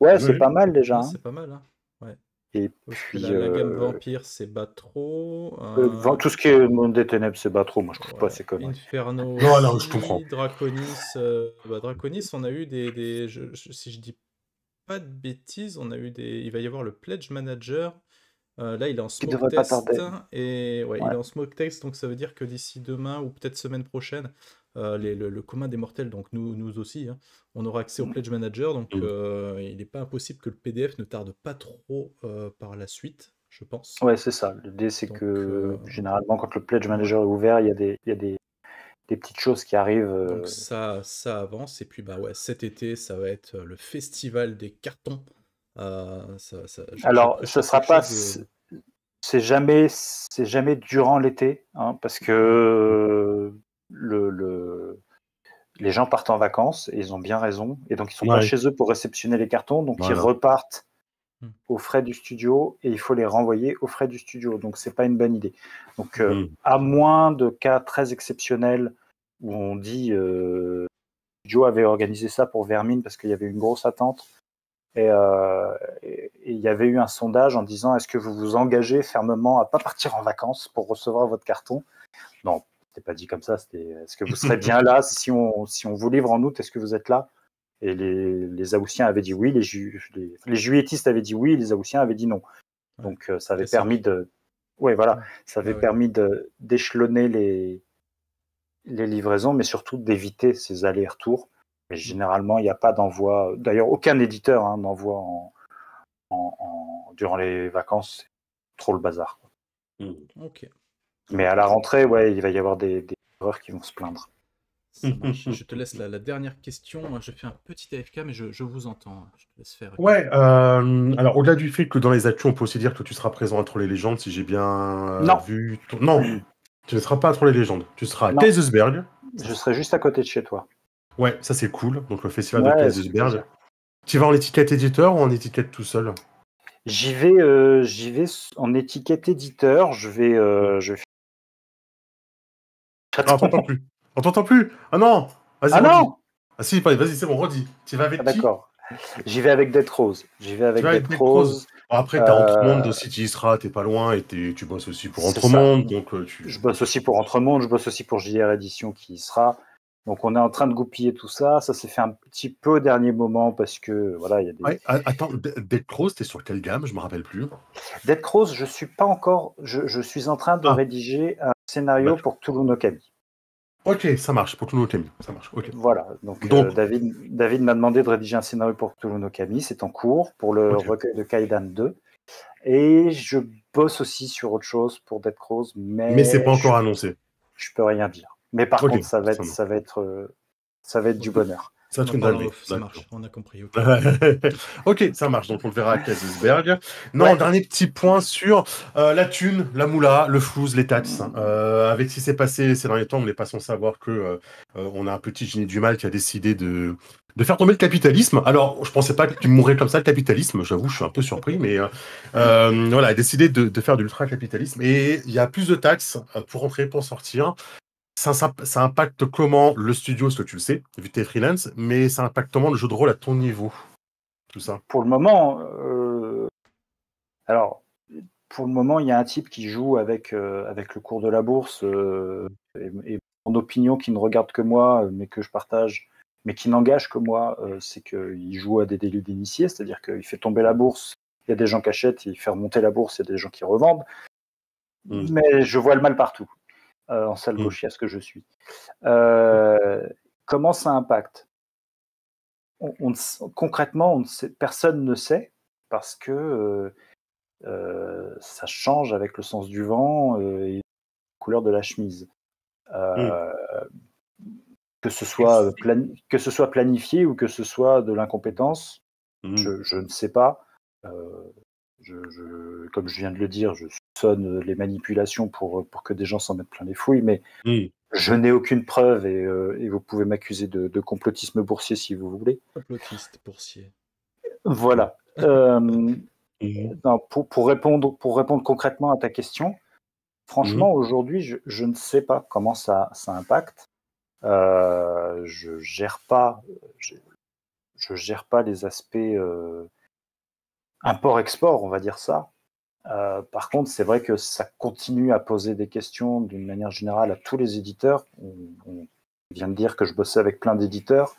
Ouais, c'est Oui. pas mal déjà, Ouais, hein. c'est pas mal, hein. Ouais. Et Parce que puis, la gamme Vampire, c'est Batro. tout ce qui est Monde des Ténèbres, c'est pas trop. Moi, je trouve pas Ouais. ces conneries. Inferno Non, non, je comprends. aussi. Draconis. Draconis, on a eu si je dis pas de bêtises, on a eu des. Il va y avoir le Pledge Manager. Là, il est en Qui smoke devrait pas test. tarder. Et ouais, il Ouais. est en smoke test, donc ça veut dire que d'ici demain ou peut-être semaine prochaine, le commun des mortels, donc nous aussi, hein, on aura accès au Pledge Manager. Donc Mm. il n'est pas impossible que le PDF ne tarde pas trop par la suite, je pense. Ouais, c'est ça. L'idée, c'est Donc que généralement, quand le Pledge ouais. Manager est ouvert, il y a des petites choses qui arrivent. Donc ça avance. Et puis bah ouais, cet été, ça va être le festival des cartons. J'ai Alors, ce prêché sera quelque pas. chose de. C'est jamais durant l'été, hein, parce que les gens partent en vacances et ils ont bien raison. Et donc, ils sont pas Ouais, chez eux pour réceptionner les cartons. Donc, ils voilà. repartent Hmm. aux frais du studio et il faut les renvoyer aux frais du studio. Donc, c'est pas une bonne idée. Donc, Mm. à moins de cas très exceptionnels où on dit le studio avait organisé ça pour Vermine parce qu'il y avait une grosse attente. Et il y avait eu un sondage en disant est-ce que vous vous engagez fermement à pas partir en vacances pour recevoir votre carton? Non, c'était pas dit comme ça. C'était est-ce que vous serez bien là si on vous livre en août? Est-ce que vous êtes là? Et les Haussiens avaient dit oui, les juilletistes avaient dit oui, les Haussiens avaient dit non. Ouais, Donc ça avait permis classique. de ouais voilà, Hmm. ça avait Bah ouais. permis d'échelonner les livraisons, mais surtout d'éviter ces allers-retours. Mais Hmm. généralement, il n'y a pas d'envoi. D'ailleurs, aucun éditeur n'envoie durant les vacances. C'est trop le bazar. Mm. Ok. Mais à Ok. la rentrée, ouais, il va y avoir des erreurs qui vont se plaindre. Ça marche. Je te laisse la dernière question. Je fais un petit AFK, mais je vous entends. Je te laisse faire. Ouais, alors au-delà du fait que dans les actus, on peut aussi dire que tu seras présent à Troll et Légendes, si j'ai bien Non, vu. Non, tu ne seras pas à Troll et Légendes. Tu seras à non, Kaisersberg. Ça, je serai juste à côté de chez toi. ouais, ça c'est cool. Donc le festival de Ouais, ça fait Kaisersberg. plaisir. Tu vas en étiquette éditeur ou en étiquette tout seul? J'y vais en étiquette éditeur. Je vais faire. Ah, on t'entend Attends. plus. On t'entend plus. Ah non. Vas-y, Ah redis. non. Ah si, vas-y, c'est bon, redis. Tu vas Ah, avec qui? d'accord. J'y vais avec Death Rose. J'y vais Tu avec vas avec Death Dead Cross. Rose. Bon, après, t'as Entremonde Euh, aussi, tu y seras, t'es pas loin, et tu bosses aussi pour c'est ça. Entremonde, donc Je bosse aussi pour Entremonde, je bosse aussi pour JR Édition qui y sera. Donc on est en train de goupiller tout ça. Ça s'est fait un petit peu au dernier moment parce que voilà, il y a des. Ouais, attends, Dead Cross, t'es sur quelle gamme? Je me rappelle plus. Dead Cross, je suis pas encore. Je suis en train de Ah, rédiger un scénario d'accord. pour Cthulhu no Kami. Ok, ça marche, pour tout nos Camille, ça marche, ok. Voilà. Donc Donc, David m'a demandé de rédiger un scénario pour Cthulhu no Kami. C'est en cours pour le ok. recueil de Kaidan 2. Et je bosse aussi sur autre chose pour Dead Cross, Mais c'est mais pas encore annoncé. je peux rien dire. Mais par Ok, contre, ça marche. ça va être du Ok. bonheur. Ça va On être en une parle en dinguerie, off. Ça d'accord. marche. On a compris. Ok. Ok, ça marche. Donc on le verra à Kaisersberg. Non, Ouais. dernier petit point sur la thune, la moula, le flouze, les taxes. Avec ce qui s'est passé ces derniers temps, on n'est pas sans savoir que on a un petit génie du mal qui a décidé de faire tomber le capitalisme. Alors, je pensais pas qu'il mourrait comme ça, le capitalisme. J'avoue, je suis un peu surpris, mais voilà, il a décidé de faire de l'ultra-capitalisme. Et il y a plus de taxes pour entrer, pour sortir. Ça impacte comment le studio, ce que tu le sais, vu que tu es freelance, mais ça impacte comment le jeu de rôle à ton niveau, tout ça. Pour le moment, alors pour le moment, il y a un type qui joue avec le cours de la bourse et mon opinion qui ne regarde que moi, mais que je partage, mais qui n'engage que moi, c'est qu'il joue à des délits d'initié, c'est-à-dire qu'il fait tomber la bourse. Il y a des gens qui achètent, il fait remonter la bourse, il y a des gens qui revendent. Mm. Mais je vois le mal partout, en sale Mm. gauchias que je suis. Comment ça impacte? Concrètement, personne ne sait parce que ça change avec le sens du vent et la couleur de la chemise. Mm. Euh, que ce soit planifié ou que ce soit de l'incompétence, Mm. je ne sais pas. Euh, comme je viens de le dire, je soupçonne les manipulations pour que des gens s'en mettent plein les fouilles, mais je n'ai aucune preuve et vous pouvez m'accuser de complotisme boursier si vous voulez. Complotiste boursier. Voilà. Non, pour répondre concrètement à ta question, franchement, aujourd'hui, je ne sais pas comment ça impacte. Je gère pas les aspects import-export, on va dire ça. Par contre, c'est vrai que ça continue à poser des questions d'une manière générale à tous les éditeurs. On vient de dire que je bossais avec plein d'éditeurs.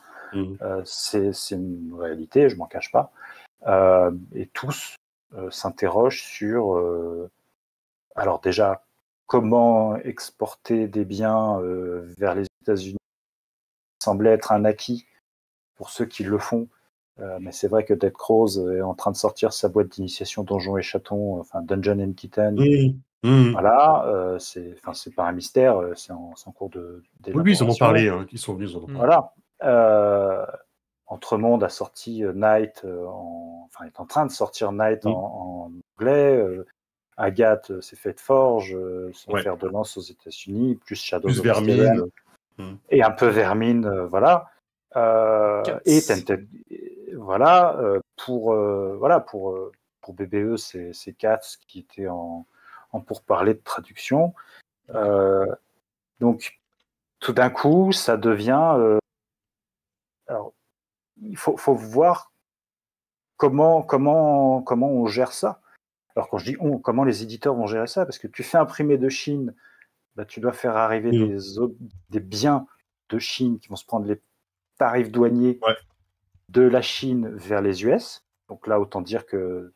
C'est une réalité, je m'en cache pas. Et tous s'interrogent sur, alors déjà, comment exporter des biens vers les États-Unis semblait être un acquis pour ceux qui le font. Mais c'est vrai que Dead Crows est en train de sortir sa boîte d'initiation Donjons et Chatons, enfin Dungeon and Kitten. Voilà, c'est pas un mystère, c'est en cours d'élaboration. Oui, ils en ont parlé, hein, ils sont venus, ils en ont parlé. Voilà. Entremonde a sorti Night, est en train de sortir Night en anglais. Agathe s'est fait Forge, son fer de lance aux États-Unis, plus Shadows of Vermine. Et un peu Vermine, voilà. Et Tented, voilà. Pour BBE, c'est Katz qui était en pourparlers de traduction. Donc, tout d'un coup, ça devient. Alors, il faut voir comment on gère ça. Alors, quand je dis comment les éditeurs vont gérer ça, parce que tu fais imprimer de Chine, tu dois faire arriver des biens de Chine qui vont se prendre les tarifs douaniers de la Chine vers les US. Donc là, autant dire que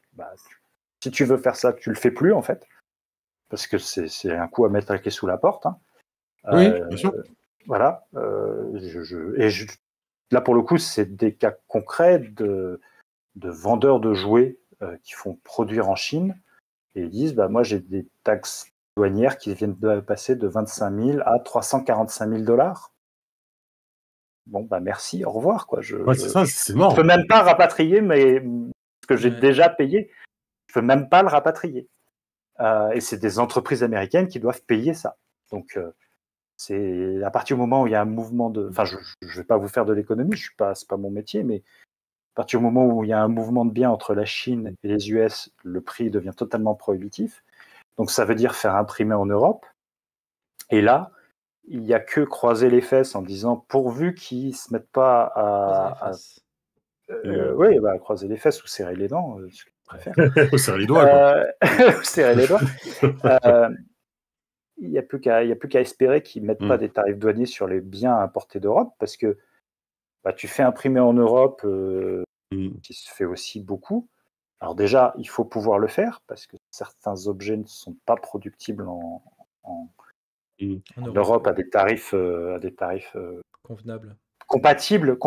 si tu veux faire ça, tu le fais plus en fait, parce que c'est un coup à mettre la clé sous la porte. Hein. Oui, bien sûr. Voilà. Là, pour le coup, c'est des cas concrets de vendeurs de jouets qui font produire en Chine et ils disent moi, j'ai des taxes douanières qui viennent de passer de 25 000 à 345 000 $. Bon, merci, au revoir. Quoi. C'est ça, c'est mort. Je peux même pas rapatrier ce que j'ai déjà payé. Je peux même pas le rapatrier. Et c'est des entreprises américaines qui doivent payer ça. Donc, c'est à partir du moment où il y a un mouvement de... Enfin, je ne vais pas vous faire de l'économie, c'est pas mon métier, mais à partir du moment où il y a un mouvement de biens entre la Chine et les US, le prix devient totalement prohibitif. Donc, ça veut dire faire imprimer en Europe. Et là, il n'y a que croiser les fesses en disant pourvu qu'ils ne se mettent pas à croiser les fesses ou serrer les dents, ce que je préfère. Ou serrer les doigts. Serrer les doigts. Il n'y a plus qu'à espérer qu'ils ne mettent pas des tarifs douaniers sur les biens importés d'Europe parce que tu fais imprimer en Europe, qui se fait aussi beaucoup. Alors déjà, il faut pouvoir le faire parce que certains objets ne sont pas productibles en Europe à des tarifs convenables, compatibles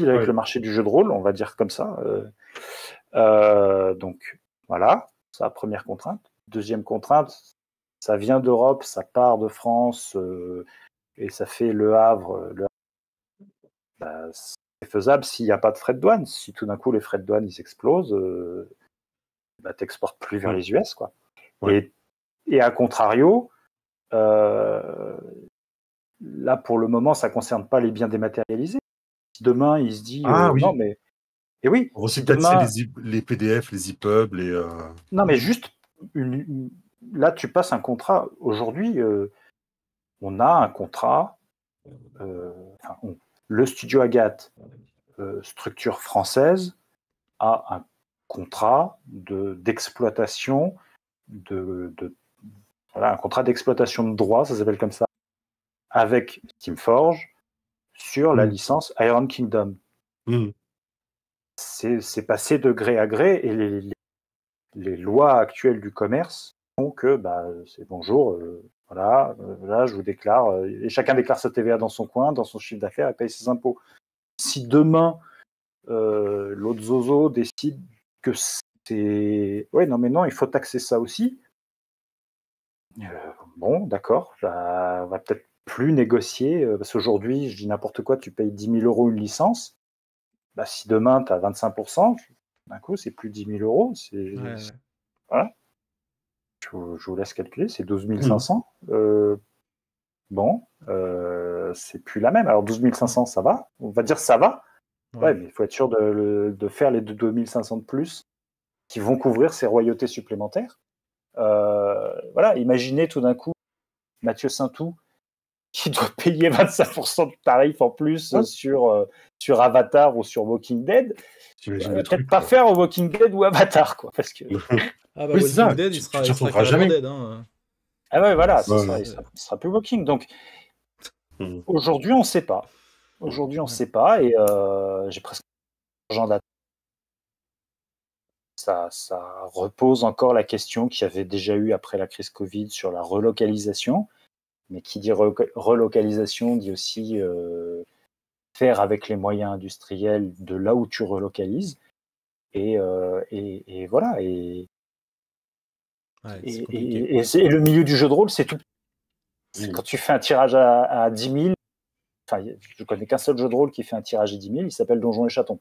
avec le marché du jeu de rôle, on va dire comme ça. Donc voilà, c'est la première contrainte. Deuxième contrainte, ça vient d'Europe, ça part de France et ça fait Le Havre. C'est faisable s'il n'y a pas de frais de douane. Si tout d'un coup les frais de douane ils explosent, tu n'exportes plus vers les US, quoi. Et à contrario, là pour le moment ça ne concerne pas les biens dématérialisés. Si demain il se dit non mais et oui, on va aussi taxer les PDF, les EPUB, Non mais juste là tu passes un contrat. Aujourd'hui, on a un contrat. Le studio Agathe, structure française, a un contrat d'exploitation un contrat d'exploitation de droit, ça s'appelle comme ça, avec Steamforge sur la licence Iron Kingdom. C'est passé de gré à gré et les lois actuelles du commerce font que c'est bonjour, là je vous déclare, et chacun déclare sa TVA dans son coin, dans son chiffre d'affaires et paye ses impôts. Si demain l'autre zozo décide que c'est non, il faut taxer ça aussi, bon d'accord, va peut-être plus négocier, parce qu'aujourd'hui je dis n'importe quoi, tu payes 10 000 € une licence, si demain tu as 25%, d'un coup c'est plus 10 000 €, Voilà. Je vous laisse calculer, c'est 12 500. Bon, c'est plus la même. Alors 12 500, ça va. On va dire ça va. Ouais, mais il faut être sûr de faire les 2 500 de plus qui vont couvrir ces royautés supplémentaires. Voilà, imaginez tout d'un coup Mathieu Saintou qui doit payer 25% de tarif en plus sur Avatar ou sur Walking Dead. Peut-être pas faire Walking Dead ou Avatar, quoi, parce que... Ah bah, Walking Dead, il sera carrément dead. Hein. Ah ouais, voilà, il sera plus Walking. Donc, aujourd'hui, on ne sait pas. Aujourd'hui, on ne sait pas, et j'ai presque l'argent d'attente. Ça repose encore la question qu'il y avait déjà eu après la crise Covid sur la relocalisation. Mais qui dit relocalisation dit aussi faire avec les moyens industriels de là où tu relocalises. Et voilà. Et le milieu du jeu de rôle, c'est tout. Quand tu fais un tirage à 10 000, enfin, je connais qu'un seul jeu de rôle qui fait un tirage à 10 000, il s'appelle Donjons et Chatons.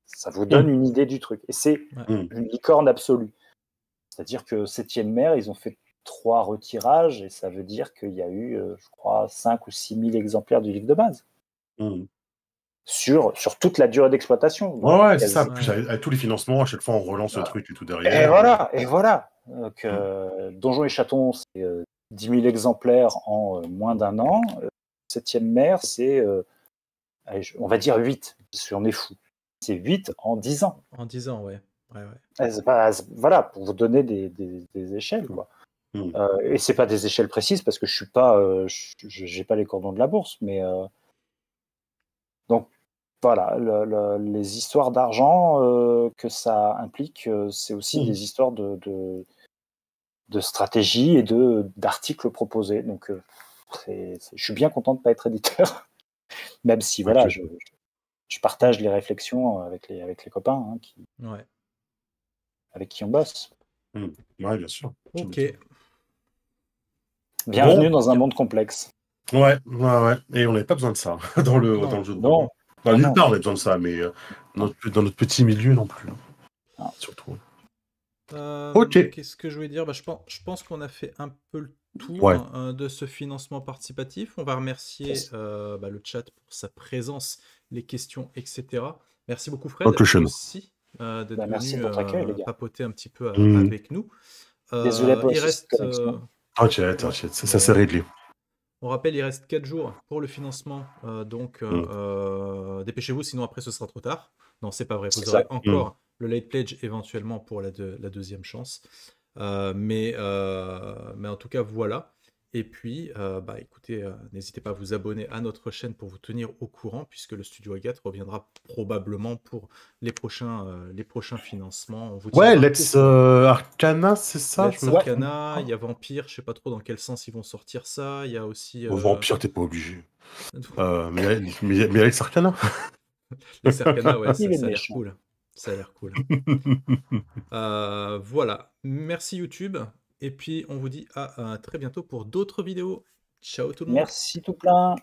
Ça vous donne une idée du truc. Et c'est une licorne absolue. C'est-à-dire que 7e Mer, ils ont fait 3 retirages, et ça veut dire qu'il y a eu, je crois, 5 ou 6 000 exemplaires du livre de base. Sur toute la durée d'exploitation. Ouais, c'est ça. Plus avec tous les financements, à chaque fois, on relance le truc et tout derrière. Et voilà. Donc, Donjons et Chatons, c'est 10 000 exemplaires en moins d'1 an. 7e Mer, c'est, on va dire 8, parce qu'on est fou. C'est 8 en 10 ans. En 10 ans, ouais. Voilà, pour vous donner des échelles, quoi. Et c'est pas des échelles précises parce que je suis pas, j'ai pas les cordons de la bourse, mais donc voilà, les histoires d'argent que ça implique, c'est aussi des histoires de stratégie et d'articles proposés. Donc je suis bien content de pas être éditeur, même si voilà, je partage les réflexions avec les copains avec qui on bosse. Ouais, bien sûr. Ok. Bienvenue dans un monde complexe. Ouais. Et on n'avait pas besoin de ça dans le jeu de rôle. Nulle part, on avait besoin de ça, mais dans notre petit milieu non plus. Surtout. Ok. Qu'est-ce que je voulais dire ? Je pense qu'on a fait un peu le tour de ce financement participatif. On va remercier le chat pour sa présence, les questions, etc. Merci beaucoup, Fred, aussi d'être venu papoter un petit peu avec nous. Désolé pour il reste... T'inquiète, ça s'est réglé. On rappelle, il reste 4 jours pour le financement, donc dépêchez-vous, sinon après ce sera trop tard. Non, c'est pas vrai, vous aurez encore le late pledge éventuellement pour la deuxième chance. Mais en tout cas, voilà. Et puis, écoutez, n'hésitez pas à vous abonner à notre chaîne pour vous tenir au courant, puisque le Studio Agathe reviendra probablement pour les prochains financements. On vous Let's Arcana, c'est ça? Let's Arcana, il y a Vampire, je sais pas trop dans quel sens ils vont sortir ça. Il y a aussi... Vampire, t'es pas obligé. mais Let's Arcana. Let's Arcana, ouais, ça a l'air cool. Ça a l'air cool. Voilà. Merci YouTube. Et puis, on vous dit à très bientôt pour d'autres vidéos. Ciao tout le monde. Merci tout plein.